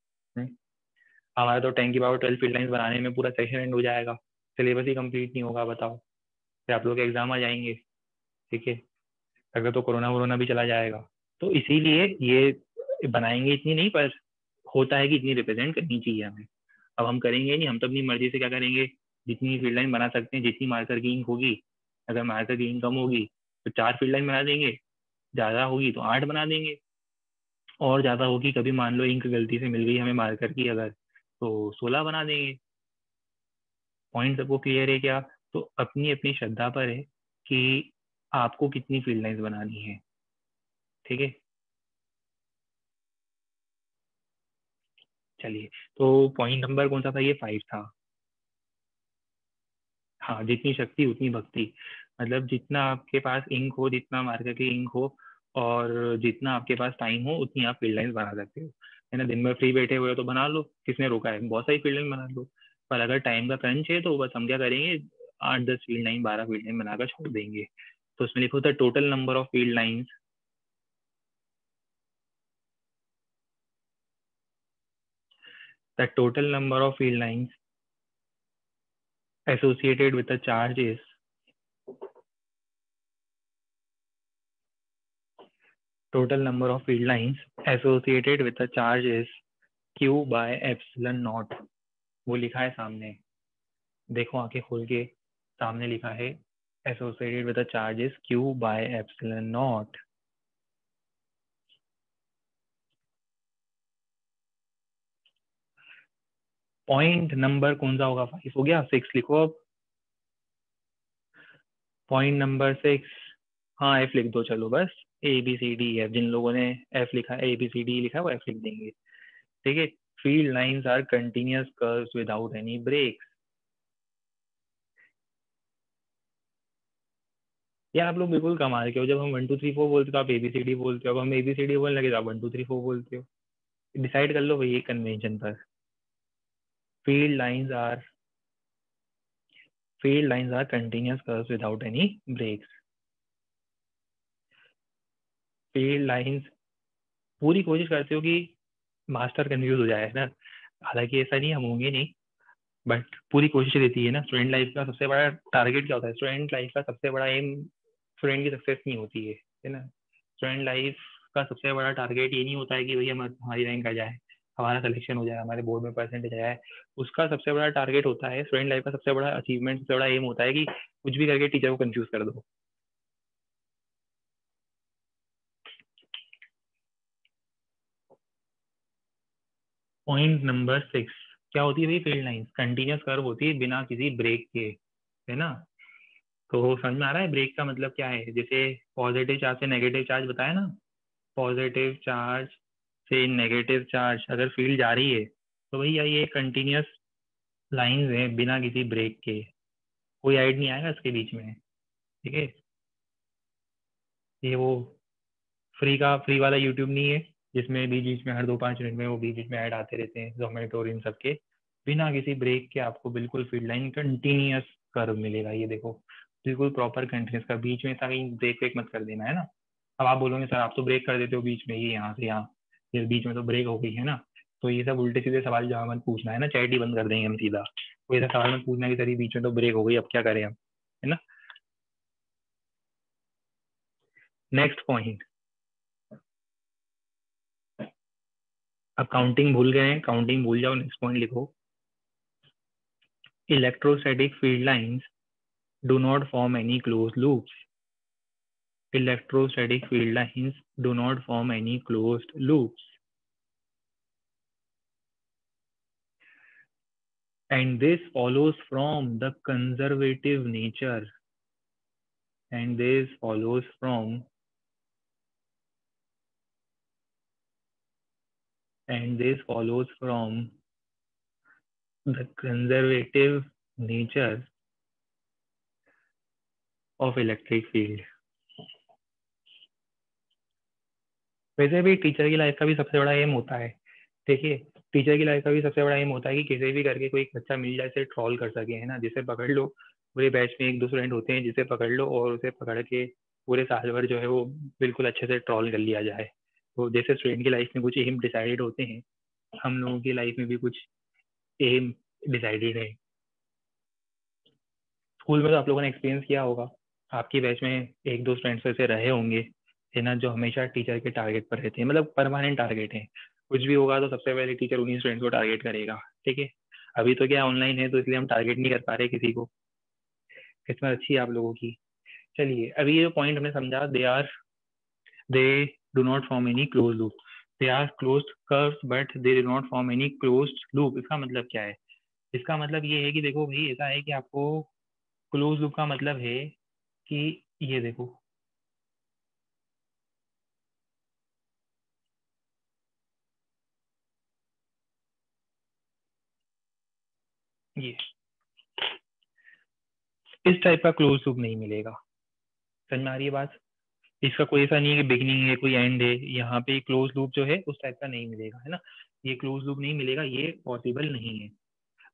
हमारा तो 10 की पावर 12 फील्ड लाइंस बनाने में पूरा सेशन एंड हो जाएगा, सिलेबस ही कंप्लीट नहीं होगा। बताओ, फिर आप लोग के एग्जाम आ जाएंगे। ठीक है, अगर तो कोरोना वोरोना भी चला जाएगा। तो इसीलिए ये बनाएंगे इतनी नहीं, पर होता है कि इतनी रिप्रेजेंट करनी चाहिए हमें। अब हम करेंगे नहीं, हम तो अपनी मर्जी से क्या करेंगे, जितनी फील्ड लाइन बना सकते हैं, जितनी मार्कर की इंक होगी। अगर मार्कर की इंक कम होगी तो 4 फील्ड लाइन बना देंगे, ज़्यादा होगी तो 8 बना देंगे, और ज़्यादा होगी कभी मान लो इंक गलती से मिल गई हमें मार्कर की अगर, तो 16 बना देंगे। पॉइंट सबको क्लियर है क्या? तो अपनी अपनी श्रद्धा पर है कि आपको कितनी फील्ड लाइंस बनानी है। ठीक है, चलिए। तो पॉइंट नंबर कौन सा था, ये 5 था। हाँ, जितनी शक्ति उतनी भक्ति। मतलब जितना आपके पास इंक हो, जितना मार्कर की इंक हो, और जितना आपके पास टाइम हो, उतनी आप फील्ड लाइंस बना सकते हो। है ना, दिन भर फ्री बैठे हुए हो तो बना लो, किसने रोका है, बहुत सारी फील्ड लाइन बना लो। पर अगर टाइम का क्रंच है तो बस हम क्या करेंगे, 8-10 फील्ड लाइन, 12 फील्ड लाइन बनाकर छोड़ देंगे। तो उसमें लिखो the total number of field lines, the total number of field lines associated with a charge is total number of field lines associated with a charge is q by epsilon naught। वो लिखा है सामने, देखो आंखें खोल के, सामने लिखा है associated with a charge is q by epsilon naught। Point number कौन सा होगा, 5 हो गया, 6 लिखो अब। पॉइंट नंबर 6, हाँ एफ लिख दो चलो बस। ABCD F, जिन लोगों ने एफ लिखा है, ABCD लिखा है वो एफ लिख देंगे। ठीक है, field lines are continuous curves without any break. यार आप लोग बिल्कुल कमाल के हो, जब हम 1 2 3 4 बोलते हो तो आप ABCD बोलते हो, अब हम ABCD बोलने लगे तो आप 1 2 3 4 बोलते हो। डिसाइड कर लो भाई एक कन्वेंशन पर। Field lines are field lines are continuous curves without any breaks. Field lines, पूरी कोशिश करते हो कि मास्टर कंफ्यूज हो जाए ना, हालांकि ऐसा नहीं, हम होंगे नहीं, बट पूरी कोशिश रहती है ना। स्टूडेंट लाइफ का सबसे बड़ा टारगेट क्या होता है, स्टूडेंट लाइफ का सबसे बड़ा एम स्टूडेंट की सक्सेस नहीं होती है ना। स्टूडेंट लाइफ का सबसे बड़ा टारगेट ये नहीं होता है कि भैया हमारी रैंक आ जाए, हमारा सिलेक्शन हो जाए, हमारे बोर्ड में परसेंटेज आए। उसका सबसे बड़ा टारगेट होता है, स्टूडेंट लाइफ का सबसे बड़ा अचीवमेंट, सबसे बड़ा एम होता है कि कुछ भी करके टीचर को कंफ्यूज कर दो। पॉइंट नंबर 6 क्या होती है भाई, फील्ड लाइंस कंटिन्यूअस कर्व होती है बिना किसी ब्रेक के। है ना, तो समझ में आ रहा है ब्रेक का मतलब क्या है। जैसे पॉजिटिव चार्ज से नेगेटिव चार्ज बताया ना, पॉजिटिव चार्ज से नेगेटिव चार्ज अगर फील्ड जा रही है तो भैया ये कंटिन्यूअस लाइंस है बिना किसी ब्रेक के, कोई ऐड नहीं आएगा इसके बीच में। ठीक है, ये वो फ्री वाला यूट्यूब नहीं है जिसमें बीच बीच में हर 2-5 मिनट में वो बीच बीच में ऐड आते रहते हैं जोमेटो और इन सब के। बिना किसी ब्रेक के आपको बिल्कुल फील्ड लाइन कंटिन्यूअस कर्व मिलेगा। ये देखो, बिल्कुल प्रॉपर कंटिन्यूअस का, बीच में ऐसा कहीं ब्रेक वेक मत कर देना, है ना। अब आप बोलोगे सर आप तो ब्रेक कर देते हो बीच में, ये यहाँ से यहाँ, ये बीच में तो ब्रेक हो गई है ना। तो ये सब उल्टे सीधे सवाल जवाब मत पूछना, है ना, चैट ही बंद कर देंगे हम सीधा। कोई ऐसा सवाल मत पूछना कि सर ये बीच में तो ब्रेक हो गई अब क्या करें हम, है ना। नेक्स्ट पॉइंट, अब काउंटिंग भूल गए हैं, काउंटिंग भूल जाओ, नेक्स्ट पॉइंट लिखो। Electrostatic field lines do not form any closed loops. Electrostatic field lines do not form any closed loops. and this follows from the conservative nature, and this follows from the conservative nature of electric field. वैसे भी टीचर की लाइफ का भी सबसे बड़ा एम होता है, देखिए टीचर की लाइफ का भी सबसे बड़ा एम होता है कि किसी भी करके कोई बच्चा मिल जाए, इसे ट्रॉल कर सके, है ना, जिसे पकड़ लो। पूरे बैच में एक दो स्टूडेंट होते हैं जिसे पकड़ लो और उसे पकड़ के पूरे साल भर जो है वो बिल्कुल अच्छे से ट्रॉल कर लिया जाए। तो जैसे स्टूडेंट की लाइफ में कुछ एम डिसाइडेड होते हैं, हम लोगों की लाइफ में भी कुछ एम डिसाइडेड है। स्कूल में तो आप लोगों ने एक्सपीरियंस किया होगा, आपकी बैच में एक दो स्टूडेंट्स ऐसे रहे होंगे, है ना, जो हमेशा टीचर के टारगेट पर रहते हैं, मतलब परमानेंट टारगेट है। कुछ भी होगा तो सबसे पहले टीचर उन्हीं स्टूडेंट्स को टारगेट करेगा, ठीक है। अभी तो क्या ऑनलाइन है तो इसलिए हम टारगेट नहीं कर पा रहे किसी को। किस्मत अच्छी है आप लोगों की। चलिए अभी ये पॉइंट हमने समझा, they do not form any close loop, they are closed curves but they do not form any closed loop. इसका मतलब क्या है? इसका मतलब ये है कि देखो भाई, ऐसा है कि आपको क्लोज लूप का मतलब है कि ये देखो, ये इस टाइप का क्लोज लूप नहीं मिलेगा। समझ में आ रही है बात? इसका कोई ऐसा नहीं है कि बिगनिंग है कोई एंड है, यहाँ पे क्लोज लूप जो है उस टाइप का नहीं मिलेगा, है ना। ये क्लोज लूप नहीं मिलेगा, ये पॉसिबल नहीं है।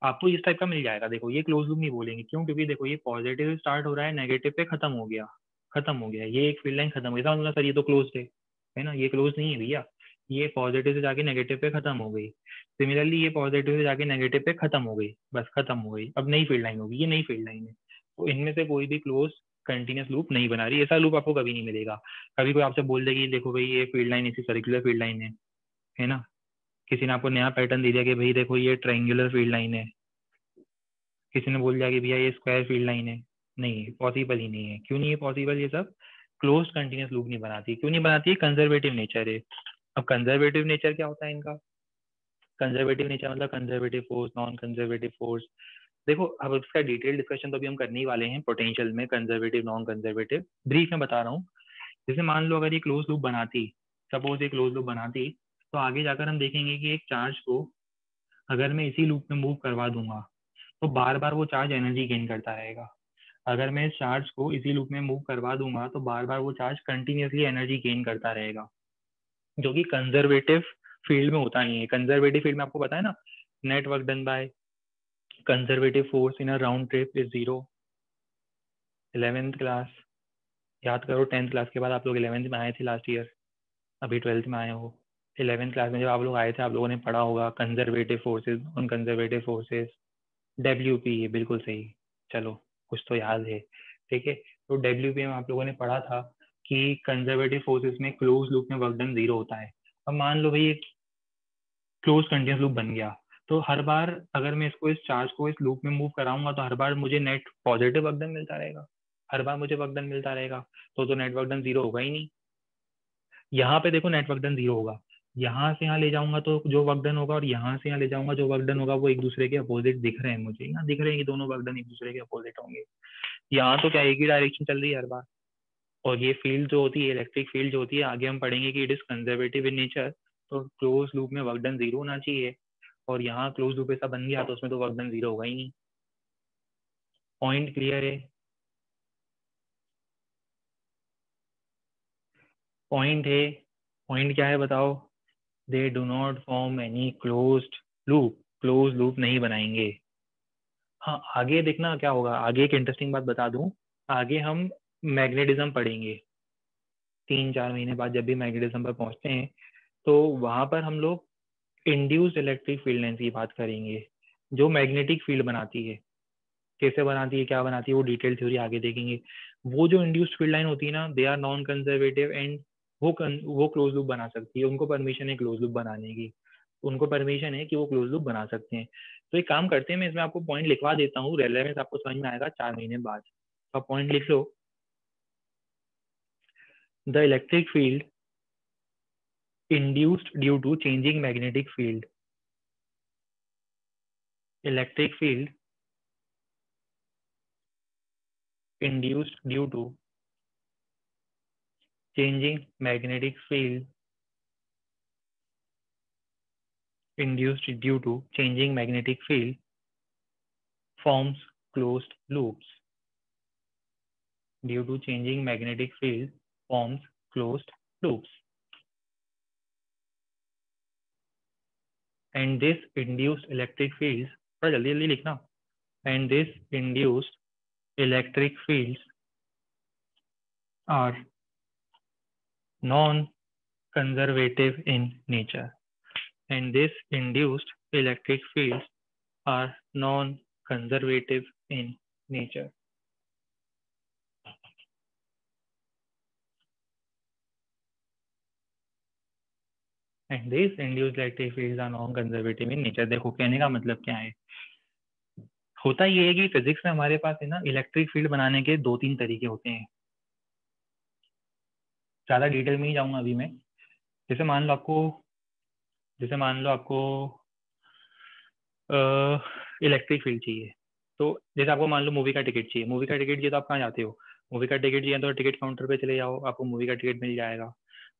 आपको इस टाइप का मिल जाएगा, देखो ये क्लोज लूप नहीं बोलेंगे, क्यों? क्योंकि देखो ये पॉजिटिव स्टार्ट हो रहा है, नेगेटिव पे खत्म हो गया, खत्म हो गया, ये एक फील्ड लाइन खत्म हो गया, मतलब सर ये तो क्लोज है ना, ये क्लोज नहीं है भैया। ये पॉजिटिव से जाके नेगेटिव पे खत्म हो गई, सिमिलरली ये पॉजिटिव से जाके नेगेटिव पे खत्म हो गई, बस खत्म हो गई, अब नई फील्ड लाइन होगी, ये नई फील्ड लाइन है। तो इनमें से कोई भी क्लोज कंटिन्यूस लूप नहीं बना रही, ऐसा लूप आपको कभी नहीं मिलेगा। कभी कोई आपसे बोल देगी देखो भाई ये फील्ड लाइन ऐसी सर्कुलर फील्ड लाइन है ना, किसी ने आपको नया पैटर्न दे दिया कि भाई देखो ये ट्रायंगुलर फील्ड लाइन है, किसी ने बोल दिया कि भैया ये स्क्वायर फील्ड लाइन है, नहीं पॉसिबल ही नहीं है। क्यों नहीं है पॉसिबल? ये सब क्लोज कंटिन्यूस लूप नहीं बनाती। क्यों नहीं बनाती है? कंजर्वेटिव नेचर है। अब कंजर्वेटिव नेचर क्या होता है इनका? कंजर्वेटिव नेचर मतलब conservative force, non conservative force. देखो अब इसका डिटेल डिस्कशन तो अभी हम करने ही वाले हैं पोटेंशियल में, कंजर्वेटिव नॉन कंजर्वेटिव। ब्रीफ में बता रहा हूँ, जैसे मान लो अगर ये क्लोज लूप बनाती, सपोज ये क्लोज लूप बनाती, तो आगे जाकर हम देखेंगे कि एक चार्ज को अगर मैं इसी लूप में मूव करवा दूंगा तो बार बार वो चार्ज एनर्जी गेन करता रहेगा। अगर मैं इस चार्ज को इसी लूप में मूव करवा दूंगा तो बार बार वो चार्ज कंटिन्यूसली एनर्जी गेन करता रहेगा, जो कि कंजर्वेटिव फील्ड में होता नहीं है। कंजर्वेटिव फील्ड में आपको पता है ना, net work done by conservative force in a round trip is zero. 11th class याद करो, 10th क्लास के बाद आप लोग 11th में आए थे लास्ट ईयर, अभी 12th में आए हो। 11th क्लास में जब आप लोग आए थे आप लोगों ने पढ़ा होगा conservative forces on conservative forces, WP है बिल्कुल सही। चलो कुछ तो याद है, ठीक है। तो WP में आप लोगों ने पढ़ा था कि कंजर्वेटिव फोर्सेस में क्लोज लूप में वर्क डन जीरो होता है। अब मान लो भाई क्लोज कंटिन्यूस लूप बन गया, तो हर बार अगर मैं इसको इस चार्ज को इस लूप में मूव कराऊंगा तो हर बार मुझे नेट पॉजिटिव वर्क डन मिलता रहेगा, हर बार मुझे वर्क डन मिलता रहेगा, तो नेट वर्क डन जीरो होगा ही नहीं। यहाँ पे देखो नेट वर्क डन जीरो होगा, यहाँ से यहाँ ले जाऊंगा तो जो वर्क डन होगा और यहाँ से यहाँ ले जाऊंगा जो वर्क डन होगा वो एक दूसरे के अपोजिट दिख रहे हैं, मुझे यहाँ दिख रहे हैं कि दोनों वर्क डन एक दूसरे के अपोजिट होंगे। यहाँ तो क्या एक ही डायरेक्शन चल रही है हर बार। और ये फील्ड जो होती है, इलेक्ट्रिक फील्ड जो होती है, आगे हम पढ़ेंगे कि it is conservative in nature, तो क्लोज लूप में वर्क डन जीरो होना चाहिए, और यहाँ क्लोज लूप ऐसा बन गया तो उसमें तो वर्क डन जीरो होगा ही नहीं। पॉइंट क्लियर है? पॉइंट है? पॉइंट क्या है बताओ? दे do not form any closed loop, close loop नहीं बनाएंगे। हाँ आगे देखना क्या होगा, आगे एक इंटरेस्टिंग बात बता दूं, आगे हम मैग्नेटिज्म पढ़ेंगे 3-4 महीने बाद, जब भी मैग्नेटिज्म पर पहुंचते हैं तो वहां पर हम लोग इंड्यूस्ड इलेक्ट्रिक फील्ड लाइन की बात करेंगे, जो मैग्नेटिक फील्ड बनाती है। कैसे बनाती है, क्या बनाती है, वो डिटेल थ्योरी आगे देखेंगे। वो जो इंड्यूस्ड फील्ड लाइन होती है ना, they are non conservative and वो क्लोज लूप बना सकती है, उनको परमिशन है क्लोज लूप बनाने की, उनको परमिशन है कि वो क्लोज लूप बना सकते हैं। तो एक काम करते हैं, मैं इसमें आपको पॉइंट लिखवा देता हूँ, रेलेवेंस आपको समझ में आएगा 4 महीने बाद। तो आप पॉइंट लिख लो, the electric field induced due to changing magnetic field electric field induced due to changing magnetic field induced due to changing magnetic field forms closed loops. Due to changing magnetic field forms closed loops. And this induced electric fields, थोड़ा जल्दी जल्दी लिखना. And this induced electric fields are non-conservative in nature. And this induced electric fields are non-conservative in nature. And these induced electric fields are non-conservative in nature. देखो कहने का मतलब क्या है. होता ये है कि फिजिक्स में हमारे पास है ना इलेक्ट्रिक फील्ड बनाने के 2-3 तरीके होते हैं. ज़्यादा डिटेल में ही जाऊंगा अभी मैं. जैसे मान लो आपको इलेक्ट्रिक फील्ड चाहिए. तो जैसे आपको मान लो मूवी का टिकट चाहिए तो आप कहाँ जाते हो. मूवी का टिकट चाहिए तो टिकट काउंटर पे चले जाओ, आपको मूवी का टिकट मिल जाएगा.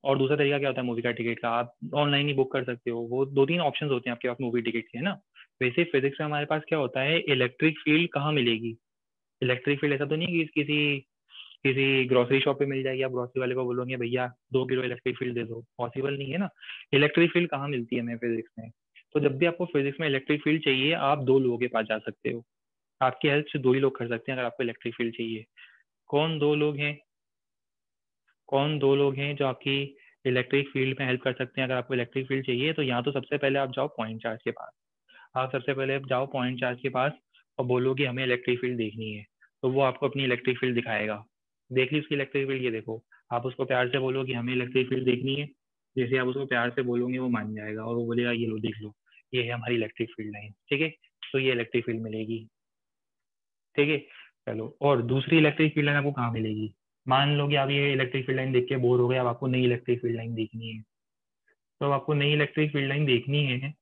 और दूसरा तरीका क्या होता है मूवी का टिकट का, आप ऑनलाइन ही बुक कर सकते हो. वो 2-3 ऑप्शंस होते हैं आपके पास मूवी टिकट के, है ना. वैसे फिजिक्स में हमारे पास क्या होता है, इलेक्ट्रिक फील्ड कहाँ मिलेगी. इलेक्ट्रिक फील्ड ऐसा तो नहीं है कि किसी ग्रोसरी शॉप पे मिल जाएगी, आप ग्रोसरी वाले को बोलोगे भैया 2 किलो इलेक्ट्रिक फील्ड दे दो. पॉसिबल नहीं है ना. इलेक्ट्रिक फील्ड कहाँ मिलती है हमें फिजिक्स में. तो जब भी आपको फिजिक्स में इलेक्ट्रिक फील्ड चाहिए, आप 2 लोगों के पास जा सकते हो. आपकी हेल्प से 2 ही लोग कर सकते हैं अगर आपको इलेक्ट्रिक फील्ड चाहिए. कौन 2 लोग हैं जो आपकी इलेक्ट्रिक फील्ड में हेल्प कर सकते हैं अगर आपको इलेक्ट्रिक फील्ड चाहिए. तो यहाँ तो सबसे पहले आप जाओ पॉइंट चार्ज के पास. आप सबसे पहले जाओ पॉइंट चार्ज के पास और बोलो कि हमें इलेक्ट्रिक फील्ड देखनी है. तो वो आपको अपनी इलेक्ट्रिक फील्ड दिखाएगा. देख ली उसकी इलेक्ट्रिक फील्ड, ये देखो. आप उसको प्यार से बोलो कि हमें इलेक्ट्रिक फील्ड देखनी है. जैसे आप उसको प्यार से बोलोगे वो मान जाएगा और वो बोलेगा ये लो देख लो, ये है हमारी इलेक्ट्रिक फील्ड लाइन. ठीक है, तो ये इलेक्ट्रिक फील्ड मिलेगी. ठीक है, चलो. और दूसरी इलेक्ट्रिक फील्ड लाइन आपको कहाँ मिलेगी. मान लो कि आप ये इलेक्ट्रिक फील्ड लाइन देख के बोर हो गए, अब आपको नई इलेक्ट्रिक फील्ड लाइन देखनी है. तो अब आपको नई इलेक्ट्रिक फील्ड लाइन देखनी है,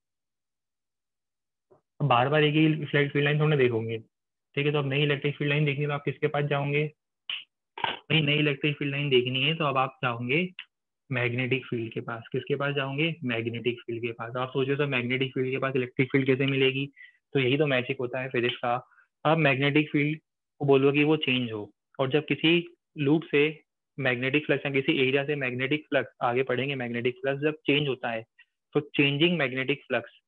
बार बार एक ही इलेक्ट्रिक फील्ड लाइन थोड़ा देखोगे. ठीक है, तो अब नई इलेक्ट्रिक फील्ड लाइन देखनी है तो आप किसके पास जाओगे. नहीं, नई इलेक्ट्रिक फील्ड लाइन देखनी है तो अब आप जाओगे मैग्नेटिक फील्ड के पास. किसके पास जाओगे, मैग्नेटिक फील्ड के पास. आप सोचो तो मैग्नेटिक फील्ड के पास इलेक्ट्रिक फील्ड कैसे मिलेगी. तो यही तो मैजिक होता है फिजिक्स का. आप मैग्नेटिक फील्ड को बोलो कि वो चेंज हो, और जब किसी लूप से मैग्नेटिक फ्लक्स या किसी एरिया से मैग्नेटिक फ्लक्स, आगे पढ़ेंगे मैग्नेटिक फ्लक्स जब चेंज होता है, तो चेंजिंग मैग्नेटिक फ्लक्स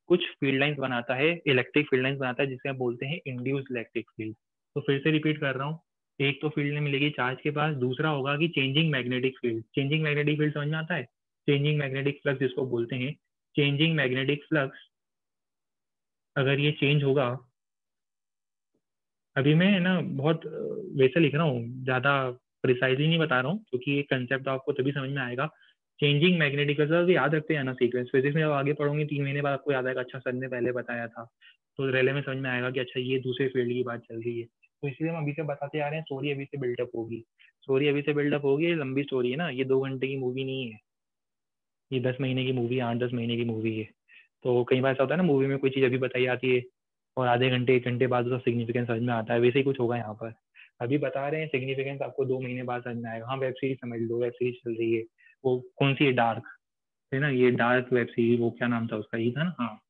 कुछ फील्ड लाइंस बनाता है, इलेक्ट्रिक फील्ड लाइंस बनाता है, जिसे हम बोलते हैं इंड्यूस्ड इलेक्ट्रिक फील्ड. तो फिर से रिपीट कर रहा हूँ. एक तो फील्ड मिलेगी चार्ज के पास, दूसरा होगा कि changing magnetic field. Changing magnetic field समझ में आता है. चेंजिंग मैग्नेटिक फ्लक्स जिसको बोलते हैं, चेंजिंग मैग्नेटिक फ्लक्स अगर ये चेंज होगा. अभी मैं ना बहुत वैसे लिख रहा हूँ, ज़्यादा प्रिसाइजली नहीं बता रहा हूँ, क्योंकि ये कंसेप्ट आपको तभी समझ में आएगा. चेंजिंग मैग्नेटिक फ्लक्स याद रखते हैं ना सीक्वेंस. फिजिक्स में जब आगे पढ़ोगे 3 महीने बाद आपको याद आएगा, अच्छा सर ने पहले बताया था. तो रेले में समझ में आएगा कि अच्छा ये दूसरे फील्ड की बात चल रही है. तो इसलिए हम अभी से बताते आ रहे हैं. स्टोरी अभी से बिल्डअप होगी. ये लंबी स्टोरी है ना, ये 2 घंटे की मूवी नहीं है. ये 10 महीने की मूवी, 8-10 महीने की मूवी है. तो कई बार ऐसा होता है ना, मूवी में कोई चीज़ अभी बताई जाती है और आधे घंटे 1 घंटे बाद उसका सिग्निफिकेंस समझ में आता है. वैसे ही कुछ होगा यहाँ पर. अभी बता रहे हैं, सिग्निफिकेंस आपको 2 महीने बाद समझ में आएगा. हाँ, वेब सीरीज समझ लो, वेब सीरीज चल रही है. वो कौन सी है, डार्क है ना, ये डार्क वेब सीरीज. वो क्या नाम था उसका, ये था ना. हाँ,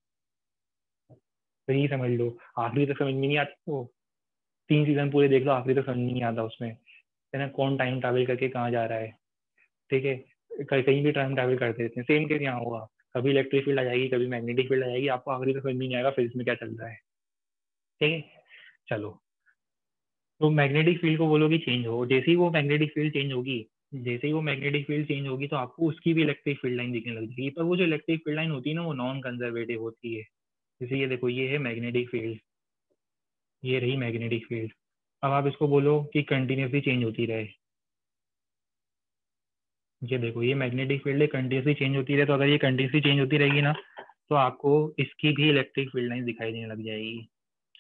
तो यही समझ लो. आखिरी तक समझ में नहीं आती. वो 3 सीजन पूरे देख लो, आखिरी तक समझ नहीं आता उसमें, है ना, कौन टाइम ट्रैवल करके कहाँ जा रहा है. ठीक है, कहीं भी टाइम ट्रैवल करते रहते हैं. सेम केस यहाँ होगा. कभी इलेक्ट्रिक फील्ड आ जाएगी, कभी मैग्नेटिक फील्ड आ जाएगी. आपको आखिरी तक समझ में नहीं आएगा फिजिक्स में क्या चल रहा है. ठीक है, चलो. तो मैग्नेटिक फील्ड को बोलोगे चेंज हो. जैसे ही वो मैग्नेटिक फील्ड चेंज होगी तो आपको उसकी भी इलेक्ट्रिक फील्ड लाइन दिखने लग जाएगी. पर वो जो इलेक्ट्रिक फील्ड लाइन होती है ना, वो नॉन कंजर्वेटिव होती है. जैसे ये देखो, ये है मैग्नेटिक फील्ड, ये रही मैग्नेटिक फील्ड. अब आप इसको बोलो कि कंटिन्यूसली चेंज होती रहे. ये देखो, ये मैग्नेटिक फील्ड है, कंटिन्यूसली चेंज होती रहे. तो अगर ये कंटिन्यूसली चेंज होती रहेगी ना, तो आपको इसकी भी इलेक्ट्रिक फील्ड लाइन दिखाई देने लग जाएगी.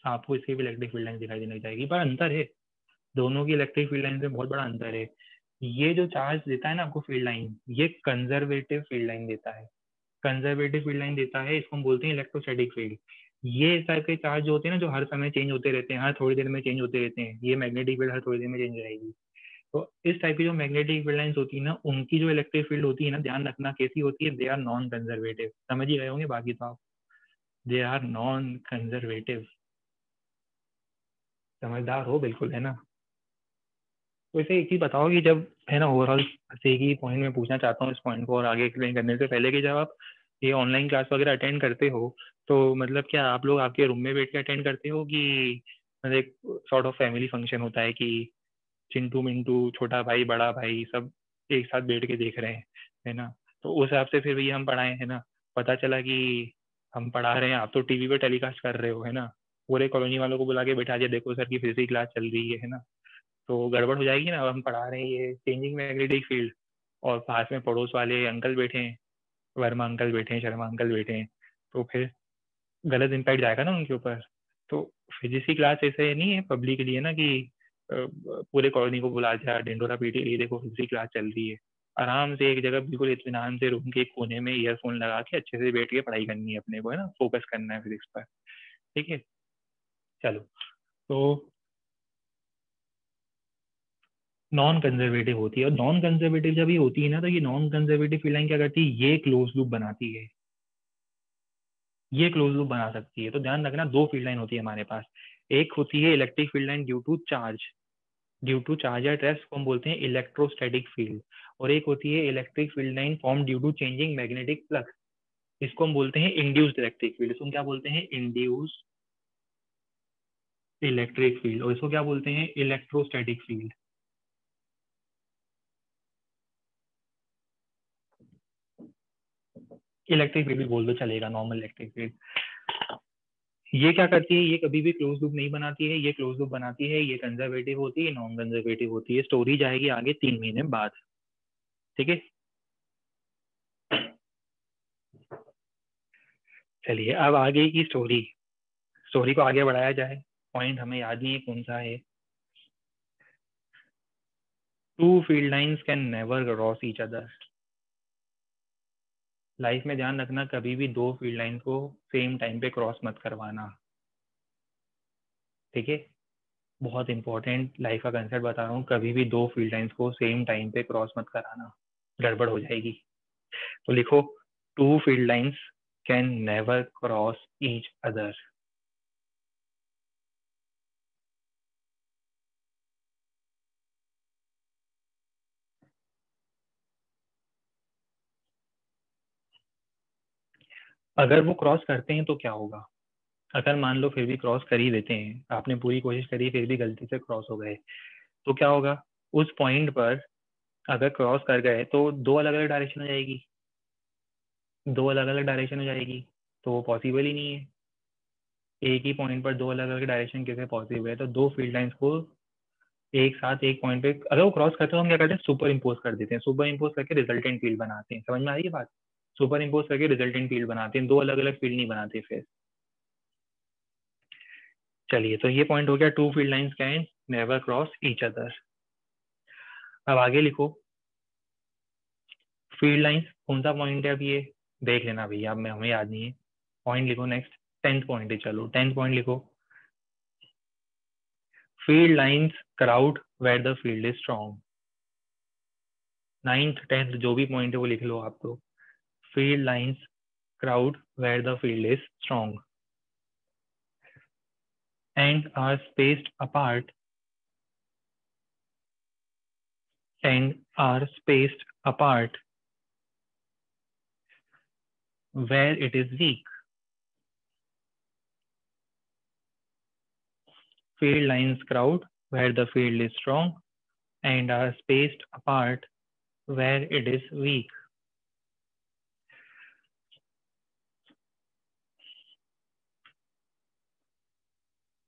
आपको इसकी भी इलेक्ट्रिक फील्ड लाइन दिखाई देने लग जाएगी. पर अंतर है, दोनों की इलेक्ट्रिक फील्ड लाइन में बहुत बड़ा अंतर है. ये जो चार्ज देता है ना आपको फील्ड लाइन, ये कंजर्वेटिव फील्ड लाइन देता है. कंजर्वेटिव फील्ड लाइन देता है, इसको हम बोलते हैं इलेक्ट्रोस्टैटिक फील्ड. ये इस टाइप के चार्ज जो होते हैं ना, जो हर समय चेंज होते रहते हैं, हर थोड़ी देर में चेंज होते रहते हैं, ये मैग्नेटिक फील्ड हर थोड़ी देर में चेंज हो जाएगी। तो इस टाइप की जो मैग्नेटिक फील्ड लाइंस होती है ना, उनकी जो इलेक्ट्रिक फील्ड होती है ना, ध्यान रखना कैसी होती है, दे आर नॉन कंजर्वेटिव। समझ ही गए होंगे बाकी तो आप, दे आर नॉन कंजर्वेटिव। समझदार हो बिल्कुल, है ना। तो इसे एक चीज बताओ कि जब, है ना, ओवरऑल एक ही पॉइंट में पूछना चाहता हूँ इस पॉइंट को, और आगे एक्सप्लेन करने से पहले, कि जब आप ये ऑनलाइन क्लास वगैरह अटेंड करते हो, तो मतलब क्या आप लोग आपके रूम में बैठ के अटेंड करते हो, कि मतलब एक सॉर्ट ऑफ फैमिली फंक्शन होता है कि चिंटू मिंटू, छोटा भाई बड़ा भाई सब एक साथ बैठ के देख रहे हैं, है ना। तो उस हिसाब से फिर भी हम पढ़ाए, है ना। पता चला कि हम पढ़ा रहे हैं, आप तो टीवी पे टेलीकास्ट कर रहे हो, है ना। पूरे कॉलोनी वालों को बुला के बैठा दिया, देखो सर की फिजिक्स क्लास चल रही है ना। तो गड़बड़ हो जाएगी ना। अब हम पढ़ा रहे हैं ये चेंजिंग मैग्नेटिक फील्ड, और पास में पड़ोस वाले अंकल बैठे हैं, वर्मा अंकल बैठे हैं, शर्मा अंकल बैठे हैं, तो फिर गलत इम्पैक्ट जाएगा ना उनके ऊपर। तो फिजिक्स की क्लास ऐसे नहीं है पब्लिक के लिए ना, कि पूरे कॉलोनी को बुला दिया, ढिंडोरा पीटी, ये देखो फिजिक्स की क्लास चल रही है। आराम से एक जगह बिल्कुल इत्मीनान से रूम के एक कोने में ईयरफोन लगा के अच्छे से बैठ के पढ़ाई करनी है अपने को, है ना, फोकस करना है फिजिक्स पर। ठीक है, चलो। तो नॉन कंजर्वेटिव होती है, और नॉन कंजर्वेटिव जब ये होती है ना, तो ये नॉन कंजर्वेटिव फील्ड लाइन क्या करती है, ये क्लोज लूप बनाती है, ये क्लोज लूप बना सकती है। तो ध्यान रखना, दो फील्ड लाइन होती है हमारे पास। एक होती है electric field line due to charge, due to charge या ट्रेस को हम बोलते हैं इलेक्ट्रोस्टैटिक फील्ड। और एक होती है electric field line form due to changing magnetic flux, इसको हम बोलते हैं इंड्यूस्ड इलेक्ट्रिक फील्ड। इसको क्या बोलते हैं, इंड्यूस्ड इलेक्ट्रिक फील्ड। और इसको क्या बोलते हैं, इलेक्ट्रोस्टैटिक फील्ड। इलेक्ट्रिक फील्ड भी बोल दो चलेगा, नॉर्मल इलेक्ट्रिक फील्ड। ये क्या करती है, ये कभी भी क्लोज लूप नहीं बनाती है, ये क्लोज लूप बनाती है, ये कंजर्वेटिव होती है, नॉन कंजर्वेटिव होती है। स्टोरी जाएगी आगे 3 महीने बाद। ठीक है, चलिए अब आगे की स्टोरी, स्टोरी को आगे बढ़ाया जाए। पॉइंट हमें याद नहीं है कौन सा है। Two field lines can never cross each other. Life में ध्यान रखना, कभी भी दो फील्ड लाइंस को सेम टाइम पे क्रॉस मत करवाना। ठीक है, बहुत इंपॉर्टेंट लाइफ का कंसेप्ट बता रहा हूँ, कभी भी दो फील्ड लाइंस को सेम टाइम पे क्रॉस मत कराना, गड़बड़ हो जाएगी। तो लिखो, two field lines can never cross each other. अगर वो क्रॉस करते हैं तो क्या होगा, अगर मान लो फिर भी क्रॉस कर ही देते हैं, आपने पूरी कोशिश करी फिर भी गलती से क्रॉस हो गए, तो क्या होगा, उस पॉइंट पर अगर क्रॉस कर गए तो दो अलग अलग डायरेक्शन हो जाएगी, दो अलग अलग डायरेक्शन हो जाएगी, तो वो पॉसिबल ही नहीं है। एक ही पॉइंट पर दो अलग अलग डायरेक्शन कैसे पॉसिबल है, तो दो फील्ड लाइंस को एक साथ एक पॉइंट पे अगर वो क्रॉस करते हैं तो हम क्या करते हैं, सुपर इम्पोज कर देते हैं, सुपर इम्पोज करके रिजल्टेंट फील्ड बनाते हैं। समझ में आ रही है बात, सुपर इम्पोज करके रिजल्टेंट फील्ड बनाते हैं, दो अलग अलग फील्ड नहीं बनाते फिर। चलिए, तो ये पॉइंट हो गया, two field lines can never cross each other. अब आगे लिखो, फील्ड लाइंस कौन सा पॉइंट है, अब ये देख लेना भैया, अब मैं हमें याद नहीं है। पॉइंट लिखो नेक्स्ट, 10th पॉइंट है, चलो 10th पॉइंट लिखो। Field lines crowd where the field is strong. 9th 10th जो भी पॉइंट है वो लिख लो आप तो। Field lines crowd where the field is strong and are spaced apart and are spaced apart where it is weak. Field lines crowd where the field is strong and are spaced apart where it is weak.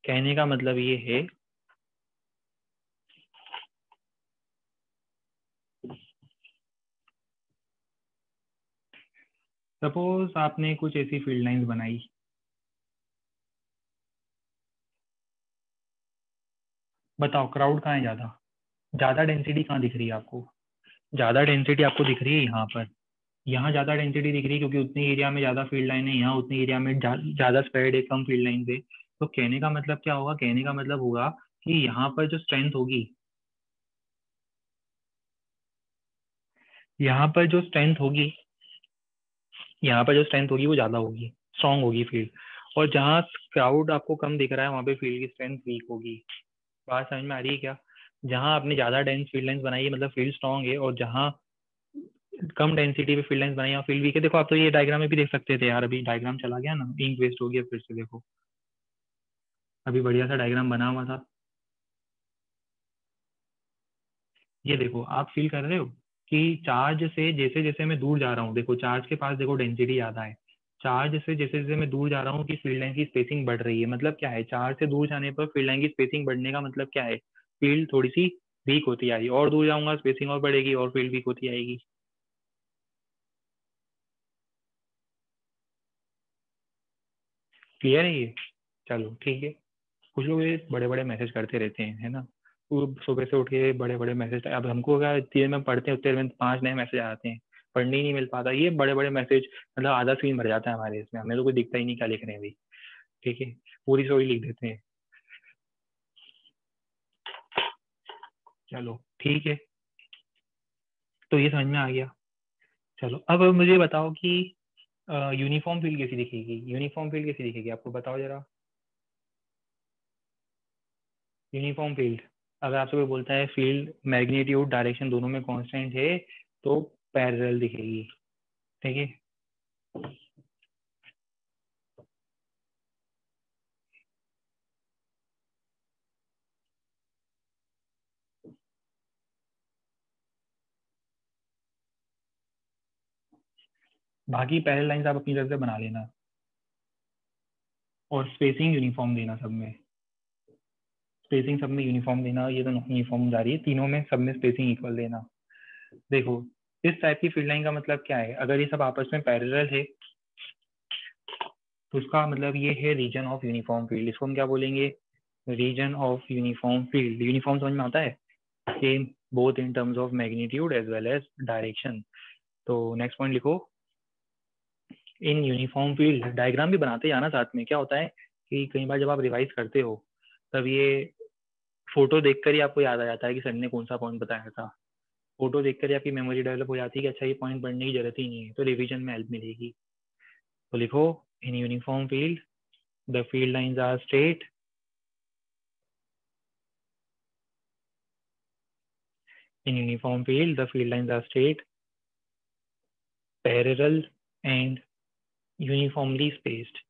कहने का मतलब ये है, सपोज आपने कुछ ऐसी फील्ड लाइंस बनाई, बताओ क्राउड कहाँ है, ज्यादा ज्यादा डेंसिटी कहाँ दिख रही है आपको, ज्यादा डेंसिटी आपको दिख रही है यहाँ पर, यहाँ ज़्यादा डेंसिटी दिख रही है क्योंकि उतने एरिया में ज़्यादा फील्ड लाइन है, यहाँ उतने एरिया में ज़्यादा स्प्रेड है कम फील्ड लाइन से। तो कहने का मतलब क्या होगा, कहने का मतलब होगा कि यहाँ पर जो स्ट्रेंथ होगी, यहाँ पर जो स्ट्रेंथ होगी, यहाँ पर जो स्ट्रेंथ होगी वो ज़्यादा होगी, स्ट्रॉन्ग होगी फील्ड। और जहाँ क्राउड आपको कम दिख रहा है वहाँ पे फील्ड की स्ट्रेंथ वीक होगी। बात समझ में आ रही है क्या? जहाँ आपने ज़्यादा डेंस फील्ड लाइन्स बनाई है मतलब फील्ड स्ट्रॉन्ग है, और जहाँ कम डेंसिटी पे फील्ड लाइन्स बनाई और फील्ड वीक है। देखो आप तो ये डायग्राम में भी देख सकते थे यार, अभी डायग्राम चला गया ना, इंक वेस्ट हो गया फिर से। देखो अभी बढ़िया सा डायग्राम बना हुआ था, ये देखो आप फील कर रहे हो कि चार्ज से जैसे जैसे मैं दूर जा रहा हूँ, देखो चार्ज के पास देखो डेंसिटी ज़्यादा है, चार्ज से जैसे जैसे मैं दूर जा रहा हूँ कि फील्ड लाइन की स्पेसिंग बढ़ रही है। मतलब क्या है, चार्ज से दूर जाने पर फील्ड लाइन की स्पेसिंग बढ़ने का मतलब क्या है, फील्ड थोड़ी सी वीक होती आ रही है, और दूर जाऊंगा स्पेसिंग और बढ़ेगी और फील्ड वीक होती आएगी। क्लियर है ये? चलो ठीक है। कुछ लोग ये बड़े बड़े मैसेज करते रहते हैं, है ना, वो सुबह से उठ के बड़े बड़े मैसेज, अब हमको क्या देर में पढ़ते हैं उतने देर में 5 नए मैसेज आते हैं, पढ़ने ही नहीं मिल पाता। ये बड़े बड़े मैसेज मतलब आधा स्क्रीन भर जाता है हमारे इसमें, हमें तो कोई दिखता ही नहीं क्या लिख रहे हैं भाई। ठीक है, पूरी स्टोरी लिख देते हैं। चलो ठीक है, तो ये समझ में आ गया। चलो अब मुझे बताओ कि यूनिफॉर्म फील्ड कैसी दिखेगी, यूनिफॉर्म फील्ड कैसी दिखेगी आपको बताओ जरा। यूनिफॉर्म फील्ड, अगर आपसे कोई बोलता है फील्ड मैग्नीट्यूड डायरेक्शन दोनों में कांस्टेंट है तो पैरेलल दिखेगी। ठीक है, बाकी पैरेलल लाइंस आप अपनी तरफ से बना लेना, और स्पेसिंग यूनिफॉर्म देना सब में, स्पेसिंग सब में यूनिफॉर्म देना, ये तो यूनिफॉर्म जा रही है तीनों में, सब में स्पेसिंग इक्वल देना। देखो इस टाइप की फील्ड लाइन का मतलब क्या है, अगर ये सब आपस में पैरेलल है तो उसका मतलब ये है रीजन ऑफ यूनिफॉर्म फील्ड। इसको हम क्या बोलेंगे, region of uniform field. Uniform समझ में आता है, same both in terms of magnitude as well as direction. तो नेक्स्ट पॉइंट लिखो, इन यूनिफॉर्म फील्ड डायग्राम भी बनाते जाना साथ में। क्या होता है कि कई बार जब आप रिवाइज करते हो तब ये फोटो देखकर ही आपको याद आ जाता है कि सर ने कौन सा पॉइंट बताया था। फोटो देखकर ही आपकी मेमोरी डेवलप हो जाती है कि अच्छा ये पॉइंट पढ़ने की जरूरत ही नहीं है, तो रिवीजन में हेल्प मिलेगी। तो लिखो, in uniform field the field lines are straight, in uniform field the field lines are straight, parallel and uniformly spaced.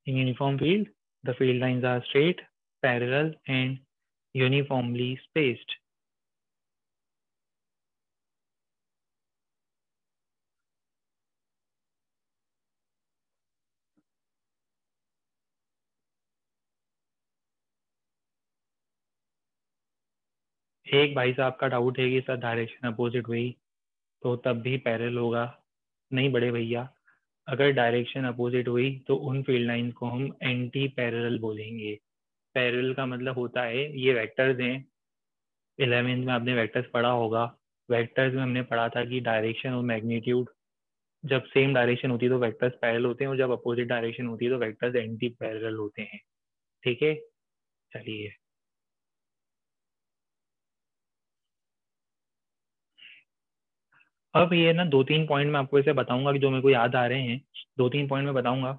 In uniform field the field lines are straight, parallel and uniformly spaced. एक भाई साहब का डाउट है कि सर डायरेक्शन अपोजिट हुई तो तब भी पैरेलल होगा। नहीं बड़े भैया, अगर डायरेक्शन अपोजिट हुई तो उन फील्ड लाइंस को हम एंटी पैरेलल बोलेंगे। पैरेलल का मतलब होता है, ये वेक्टर्स हैं, 11th में आपने वेक्टर्स पढ़ा होगा। वेक्टर्स में हमने पढ़ा था कि डायरेक्शन और मैग्नीट्यूड जब सेम डायरेक्शन होती है तो वेक्टर्स पैरेलल होते हैं, और जब अपोजिट डायरेक्शन होती है तो वेक्टर्स एंटी पैरेलल होते हैं। ठीक है, चलिए। अब ये ना 2-3 पॉइंट मैं आपको ऐसे बताऊंगा कि जो मेरे को याद आ रहे हैं, 2-3 पॉइंट मैं बताऊंगा।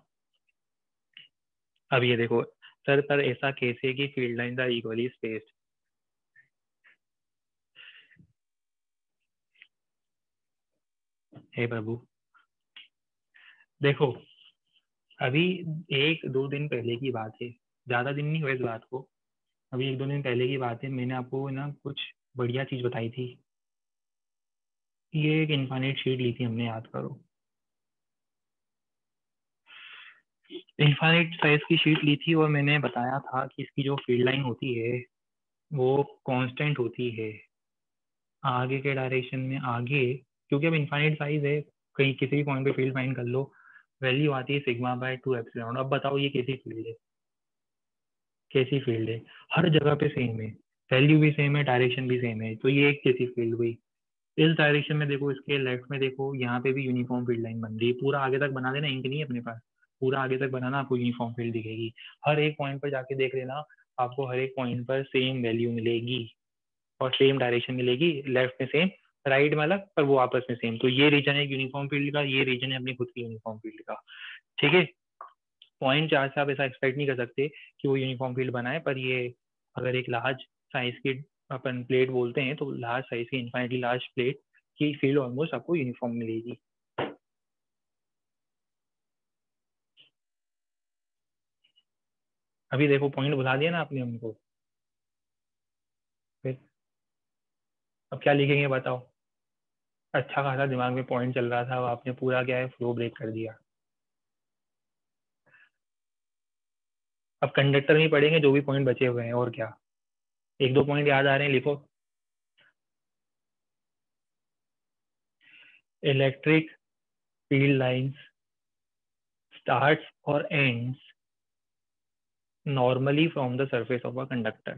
अब ये देखो, सर पर ऐसा केस है कि field lines are equally spaced. हे प्रभु, देखो अभी 1-2 दिन पहले की बात है, ज्यादा दिन नहीं हुए इस बात को, अभी 1-2 दिन पहले की बात है, मैंने आपको ना कुछ बढ़िया चीज बताई थी। ये एक इनफाइनाइट शीट ली थी हमने, याद करो। इनफाइनाइट साइज की शीट ली थी और मैंने बताया था कि इसकी जो फील्ड लाइन होती है वो कांस्टेंट होती है आगे के डायरेक्शन में, आगे, क्योंकि अब इनफाइनाइट साइज है, कहीं किसी भी पॉइंट पे फील्ड फाइंड कर लो, वैल्यू आती है सिग्मा बाय 2 एप्सिलॉन। अब बताओ ये कैसी फील्ड है, कैसी फील्ड है, हर जगह पे सेम है, वैल्यू भी सेम है, डायरेक्शन भी सेम है, तो ये एक कैसी फील्ड हुई। इस डायरेक्शन में देखो, इसके लेफ्ट में देखो, यहाँ पे भी यूनिफॉर्म फील्ड लाइन बन रही है। पूरा आगे तक बना देना, इंक नहीं है अपने पास, पूरा आगे तक बनाना, आपको यूनिफॉर्म फील्ड दिखेगी। हर एक पॉइंट पर जाके देख लेना, आपको हर एक पॉइंट पर सेम वैल्यू मिलेगी और सेम डायरेक्शन मिलेगी। लेफ्ट में सेम, राइट में अलग, पर वो आपस में सेम। तो ये रीजन है यूनिफॉर्म फील्ड का, ये रीजन है अपनी खुद की यूनिफॉर्म फील्ड का। ठीक है, पॉइंट चार्ज से आप ऐसा एक्सपेक्ट नहीं कर सकते कि वो यूनिफॉर्म फील्ड बनाए, पर ये अगर एक लार्ज साइज की अपन प्लेट बोलते हैं, तो लार्ज साइज की इन्फाइनिटली लार्ज प्लेट की फील्ड ऑलमोस्ट आपको यूनिफॉर्म मिलेगी। अभी देखो पॉइंट बुला दिया ना आपने हमको, फिर अब क्या लिखेंगे बताओ। अच्छा खासा दिमाग में पॉइंट चल रहा था, अब आपने पूरा क्या है फ्लो ब्रेक कर दिया। अब कंडक्टर में ही पढ़ेंगे जो भी पॉइंट बचे हुए हैं, और क्या। एक दो पॉइंट याद आ रहे हैं, लिखो। Electric field lines starts or ends normally from the surface of a conductor.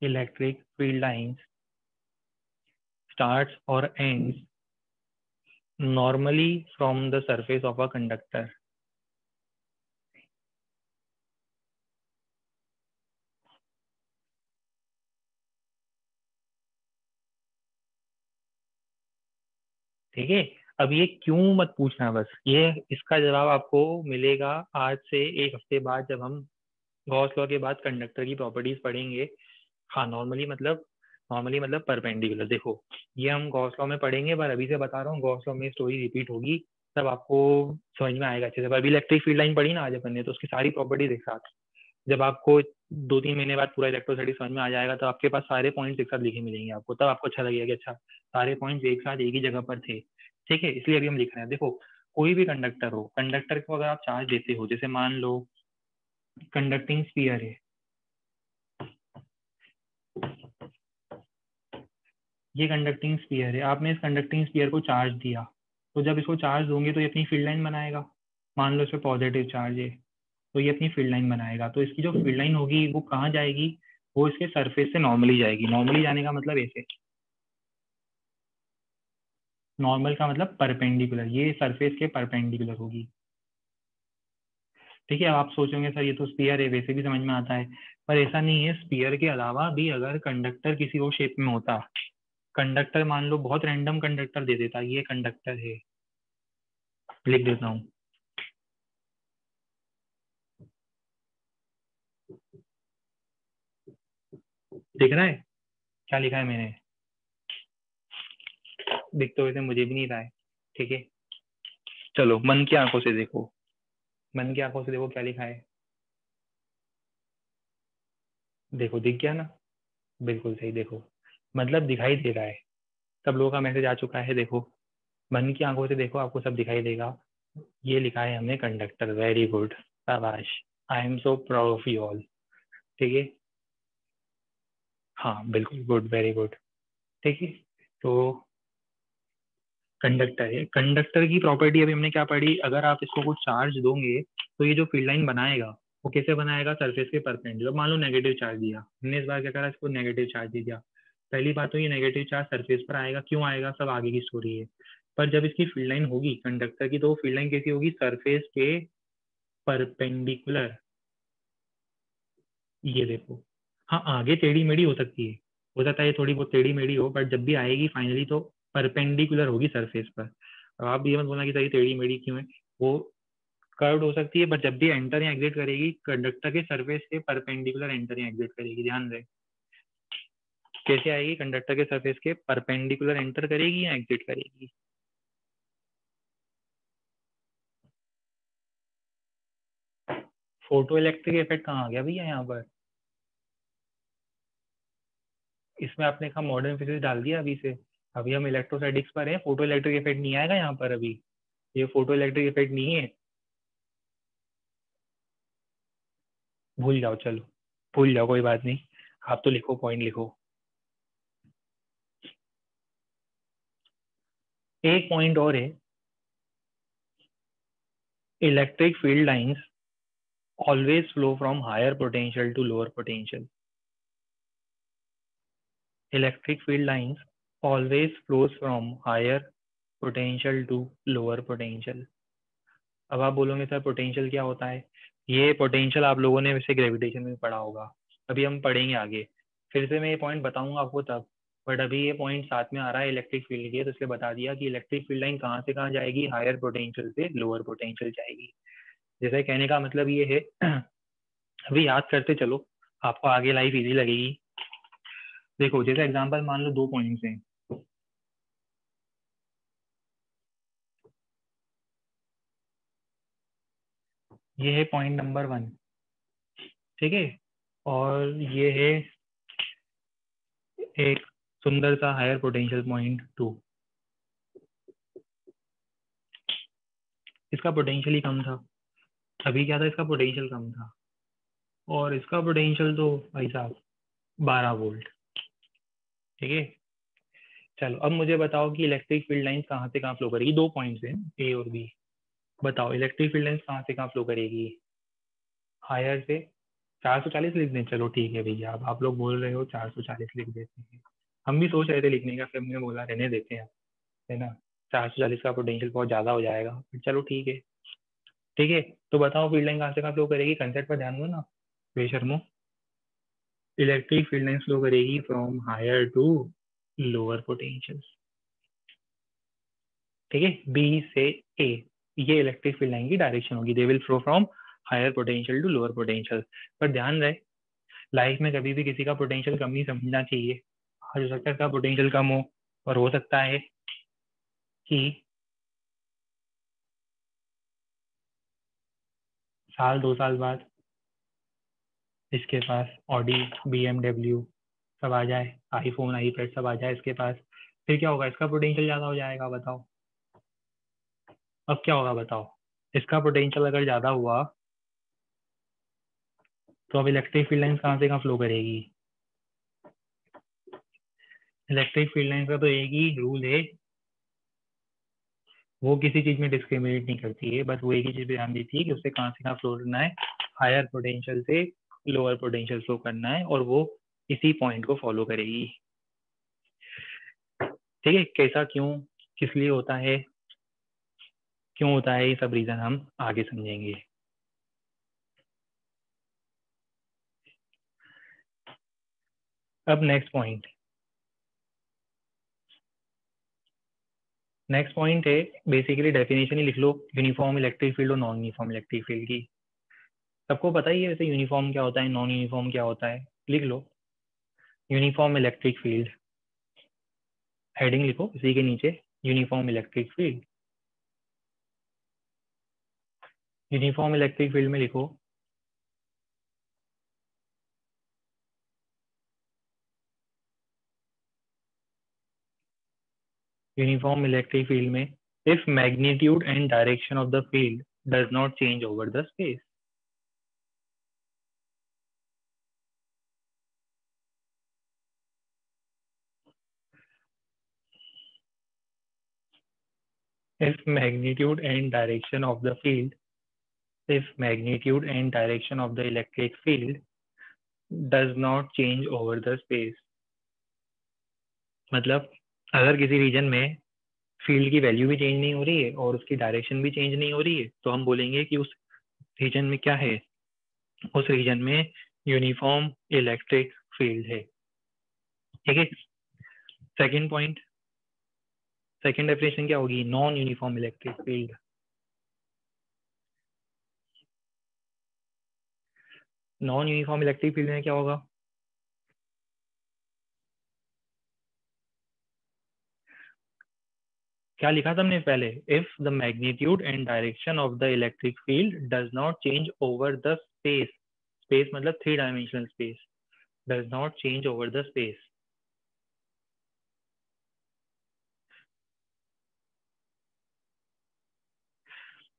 Electric field lines starts or ends normally from the surface of a conductor. ठीक है, अब ये क्यों मत पूछना, बस ये इसका जवाब आपको मिलेगा आज से एक हफ्ते बाद, जब हम गॉस लॉ के बाद कंडक्टर की प्रॉपर्टीज पढ़ेंगे। हाँ, नॉर्मली मतलब परपेंडिकुलर। देखो, ये हम गॉस लॉ में पढ़ेंगे, पर अभी से बता रहा हूँ गॉस लॉ में स्टोरी रिपीट होगी, तब आपको समझ में आएगा अच्छे से। अभी इलेक्ट्रिक फील्ड लाइन पढ़ी ना आज अपन ने, तो उसकी सारी प्रॉपर्टीज एक साथ, जब आपको 2-3 महीने बाद पूरा इलेक्ट्रोस्टैटिक समझ में आ जाएगा, तो आपके पास सारे पॉइंट्स एक साथ लिखे मिलेंगे आपको, तब आपको अच्छा लगेगा कि अच्छा सारे पॉइंट्स एक साथ एक ही जगह पर थे। ठीक है, इसलिए अभी हम लिख रहे हैं। देखो, कोई भी कंडक्टर हो, कंडक्टर को अगर आप चार्ज देते हो, जैसे मान लो कंडक्टिंग स्फीयर है, ये कंडक्टिंग स्फीयर है, आपने इस कंडक्टिंग स्फीयर को चार्ज दिया, तो जब इसको चार्ज दोगे तो ये अपनी फील्ड लाइन बनाएगा। मान लो इस पर पॉजिटिव चार्ज है, तो ये अपनी फील्ड लाइन बनाएगा। तो इसकी जो फील्ड लाइन होगी वो कहाँ जाएगी, वो इसके सरफेस से नॉर्मली जाएगी। नॉर्मली जाने का मतलब ऐसे, नॉर्मल का मतलब परपेंडिकुलर, ये सरफेस के परपेंडिकुलर होगी। ठीक है, अब आप सोचोगे सर ये तो स्पीयर है, वैसे भी समझ में आता है, पर ऐसा नहीं है। स्पीयर के अलावा भी अगर कंडक्टर किसी और शेप में होता, कंडक्टर मान लो बहुत रैंडम कंडक्टर दे देता, ये कंडक्टर है, लिख देता हूँ। दिख रहा है क्या लिखा है मैंने? दिख तो वैसे मुझे भी नहीं रहा है। ठीक है, चलो मन की आंखों से देखो, मन की आंखों से देखो क्या लिखा है। देखो दिख गया ना, बिल्कुल सही। देखो मतलब दिखाई दे रहा है, सब लोगों का मैसेज आ चुका है। देखो मन की आंखों से देखो, आपको सब दिखाई देगा। ये लिखा है हमने कंडक्टर, वेरी गुड, शाबाश, I am so proud of you all. ठीक है, हाँ बिल्कुल, गुड, वेरी गुड। ठीक है, तो कंडक्टर है, कंडक्टर की प्रॉपर्टी अभी हमने क्या पढ़ी, अगर आप इसको कुछ चार्ज दोगे तो ये जो फील्ड लाइन बनाएगा वो कैसे बनाएगा, सरफेस के परपेंडिकुलर। मान लो नेगेटिव चार्ज दिया हमने, इस बार क्या करा, इसको नेगेटिव चार्ज दे दिया। पहली बात तो ये नेगेटिव चार्ज सरफेस पर आएगा, क्यों आएगा सब आगे की स्टोरी है। पर जब इसकी फील्ड लाइन होगी कंडक्टर की, तो फील्ड लाइन कैसी होगी, सरफेस के परपेंडिकुलर। ये देखो, हाँ आगे टेढ़ी मेढ़ी हो सकती है, हो सकता है ये थोड़ी बहुत टेढ़ी मेढ़ी हो, बट जब भी आएगी फाइनली तो परपेंडिकुलर होगी सरफेस पर। अब आप ये मत बोलना कि सर ये टेढ़ी मेढ़ी क्यों है, वो कर्व्ड हो सकती है, बट जब भी एंटर या एग्जिट करेगी कंडक्टर के सरफेस के परपेंडिकुलर एंटर या एग्जिट करेगी। ध्यान रहे, कैसे आएगी, कंडक्टर के सरफेस के परपेंडिकुलर एंटर करेगी या एग्जिट करेगी। फोटो इलेक्ट्रिक इफेक्ट कहाँ आ गया भैया यहाँ पर, इसमें आपने कहा मॉडर्न फिजिक्स डाल दिया अभी से। अभी हम इलेक्ट्रोस्टैटिक्स पर हैं, फोटो इलेक्ट्रिक इफेक्ट नहीं आएगा यहाँ पर अभी, ये फोटो इलेक्ट्रिक इफेक्ट नहीं है। भूल जाओ, चलो भूल जाओ, कोई बात नहीं। आप तो लिखो, पॉइंट लिखो। एक पॉइंट और है, electric field lines always flow from higher potential to lower potential. Electric field lines always flows from higher potential to lower potential. अब आप बोलोगे सर पोटेंशियल क्या होता है? ये पोटेंशियल आप लोगों ने वैसे ग्रेविटेशन में पढ़ा होगा, अभी हम पढ़ेंगे आगे। फिर से मैं ये पॉइंट बताऊंगा आपको तब, बट अभी ये पॉइंट साथ में आ रहा है इलेक्ट्रिक फील्ड के, तो इसलिए बता दिया कि इलेक्ट्रिक फील्ड लाइन कहाँ से कहाँ जाएगी, हायर पोटेंशियल से लोअर पोटेंशियल जाएगी। जैसे कहने का मतलब ये है अभी याद करते चलो, आपको आगे लाइफ इजी लगेगी। देखो जैसे एग्जांपल मान लो 2 पॉइंट्स हैं, ये है पॉइंट नंबर 1, ठीक है, और ये है एक सुंदर सा हायर पोटेंशियल पॉइंट 2। इसका पोटेंशियल ही कम था, अभी क्या था, इसका पोटेंशियल कम था, और इसका पोटेंशियल तो भाई साहब 12 वोल्ट, ठीक है। चलो अब मुझे बताओ कि इलेक्ट्रिक फील्ड लाइंस कहाँ से कहाँ फ्लो करेगी, 2 पॉइंट्स हैं ए और बी। बताओ इलेक्ट्रिक फील्ड लाइंस कहाँ से कहाँ फ्लो करेगी, हायर से। 440 लिख दें, चलो ठीक है भैया, अब आप लोग बोल रहे हो 440 लिख देते हैं। हम भी सोच रहे थे लिखने का, फिर हमने बोला रहने देते हैं, है ना, 440 का पोटेंशियल बहुत ज़्यादा हो जाएगा, चलो ठीक है। ठीक है, तो बताओ फील्ड लाइन कहाँ से कहाँ फ्लो करेगी, कंसेप्ट पर ध्यान दो ना बेशर्मो। इलेक्ट्रिक फील्ड लाइन फ्लो करेगी from higher to lower potential, ठीक है, बी से ए, ये इलेक्ट्रिक फील्ड लाइन की डायरेक्शन होगी, they will flow from higher potential to lower potential. पर ध्यान रहे लाइफ में कभी भी किसी का पोटेंशियल कम नहीं समझना चाहिए। हो सकता है इसका पोटेंशियल कम हो, और हो सकता है कि साल 2 साल बाद इसके पास ऑडी, BMW सब आ जाए, आईफोन आईपैड सब आ जाए इसके पास, फिर क्या होगा, इसका पोटेंशियल ज़्यादा हो जाएगा, बताओ अब क्या होगा बताओ। इसका पोटेंशियल अगर ज़्यादा हुआ तो अब इलेक्ट्रिक फील्ड लाइंस कहाँ से कहाँ फ्लो करेगी। इलेक्ट्रिक फील्ड लाइंस का तो एक ही रूल है, वो किसी चीज़ में डिस्क्रिमिनेट नहीं करती है, बस वो एक ही चीज़ पे ध्यान देती है कि उससे कहाँ से कहाँ फ्लो करना है, हायर पोटेंशियल से लोअर पोटेंशियल फ्लो करना है, और वो इसी पॉइंट को फॉलो करेगी। ठीक है, कैसा क्यों किस लिए होता है, क्यों होता है, ये सब रीजन हम आगे समझेंगे। अब नेक्स्ट पॉइंट है, बेसिकली डेफिनेशन ही लिख लो यूनिफॉर्म इलेक्ट्रिक फील्ड और नॉन यूनिफॉर्म इलेक्ट्रिक फील्ड की। सबको पता ही है वैसे यूनिफॉर्म क्या होता है, नॉन यूनिफॉर्म क्या होता है, लिख लो यूनिफॉर्म इलेक्ट्रिक फील्ड, हेडिंग लिखो इसी के नीचे, uniform electric field. Uniform electric field में लिखो यूनिफॉर्म इलेक्ट्रिक फील्ड में if magnitude and direction of the field does not change over the space. if magnitude and direction of the field if magnitude and direction of the electric field does not change over the space, मतलब अगर किसी रीजन में फील्ड की वैल्यू भी चेंज नहीं हो रही है और उसकी डायरेक्शन भी चेंज नहीं हो रही है, तो हम बोलेंगे कि उस रीजन में क्या है, उस रीजन में यूनिफॉर्म इलेक्ट्रिक फील्ड है। ठीक है, सेकंड पॉइंट, सेकंड डेफिनेशन क्या होगी, non uniform electric field. Non uniform electric field में क्या होगा, क्या लिखा था हमने पहले, if the magnitude and direction of the electric field does not change over the space, space मतलब 3 dimensional space, does not change over the space.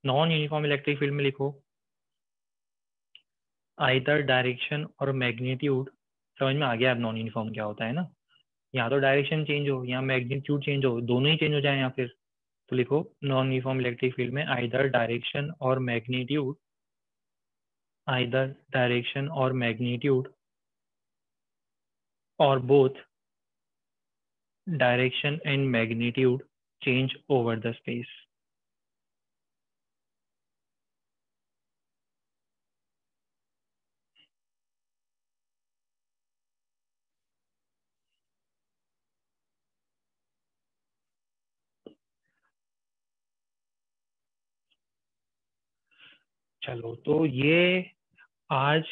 Non uniform electric field में लिखो आइदर डायरेक्शन और मैग्नीट्यूड, समझ में आ गया अब नॉन यूनिफॉर्म क्या होता है ना, यहाँ तो डायरेक्शन चेंज हो, यहाँ मैग्नीट्यूड चेंज हो, दोनों ही चेंज हो जाए यहाँ फिर, तो लिखो नॉन यूनिफॉर्म इलेक्ट्रिक फील्ड में आइदर डायरेक्शन और मैग्नीट्यूड, आइदर डायरेक्शन और मैग्नीट्यूड और both direction and magnitude change over the space. चलो, तो ये आज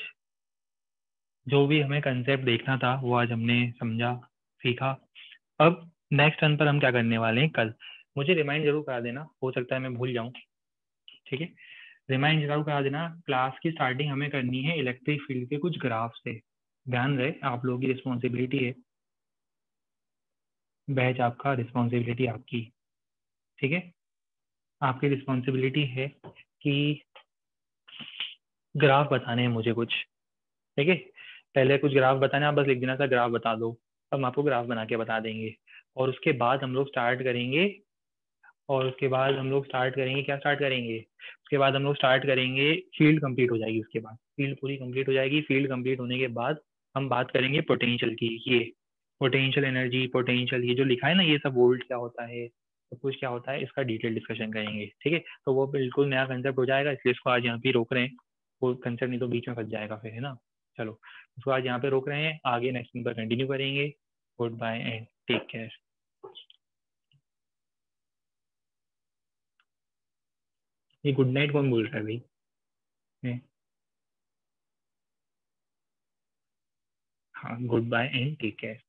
जो भी हमें कंसेप्ट देखना था वो आज हमने समझा, सीखा। अब नेक्स्ट टर्न पर हम क्या करने वाले हैं कल। मुझे रिमाइंड जरूर करा देना, हो सकता है मैं भूल जाऊं। ठीक है, रिमाइंड जरूर करा देना। क्लास की स्टार्टिंग हमें करनी है इलेक्ट्रिक फील्ड के कुछ ग्राफ से। ध्यान रहे, आप लोगों की रिस्पॉन्सिबिलिटी है, बैच आपका, रिस्पॉन्सिबिलिटी आपकी। ठीक है, आपकी रिस्पॉन्सिबिलिटी है कि ग्राफ बताने हैं मुझे कुछ। ठीक है, पहले कुछ ग्राफ बताने, आप बस लिख देना था ग्राफ बता दो। हम आपको ग्राफ बना के बता देंगे। और उसके बाद हम लोग स्टार्ट करेंगे, क्या स्टार्ट करेंगे, उसके बाद हम लोग स्टार्ट करेंगे, फील्ड कंप्लीट हो जाएगी, उसके बाद फील्ड पूरी कंप्लीट हो जाएगी। फील्ड कंप्लीट होने के बाद हम बात करेंगे पोटेंशियल की। ये पोटेंशियल एनर्जी, पोटेंशियल, ये जो लिखा है ना, ये सब वोल्ट क्या होता है, सब कुछ क्या होता है, इसका डिटेल डिस्कशन करेंगे। ठीक है, तो वो बिल्कुल नया कंसेप्ट हो जाएगा, इसलिए इसको आज यहाँ पे रोक रहे हैं। वो कंसेप्ट नहीं तो बीच में फंस जाएगा फिर, है ना। चलो, उसको आज यहाँ पे रोक रहे हैं, आगे नेक्स्ट दिन पर कंटिन्यू करेंगे। Goodbye and take care. ये गुड नाइट कौन बोल रहा है भाई? हाँ, goodbye and take care.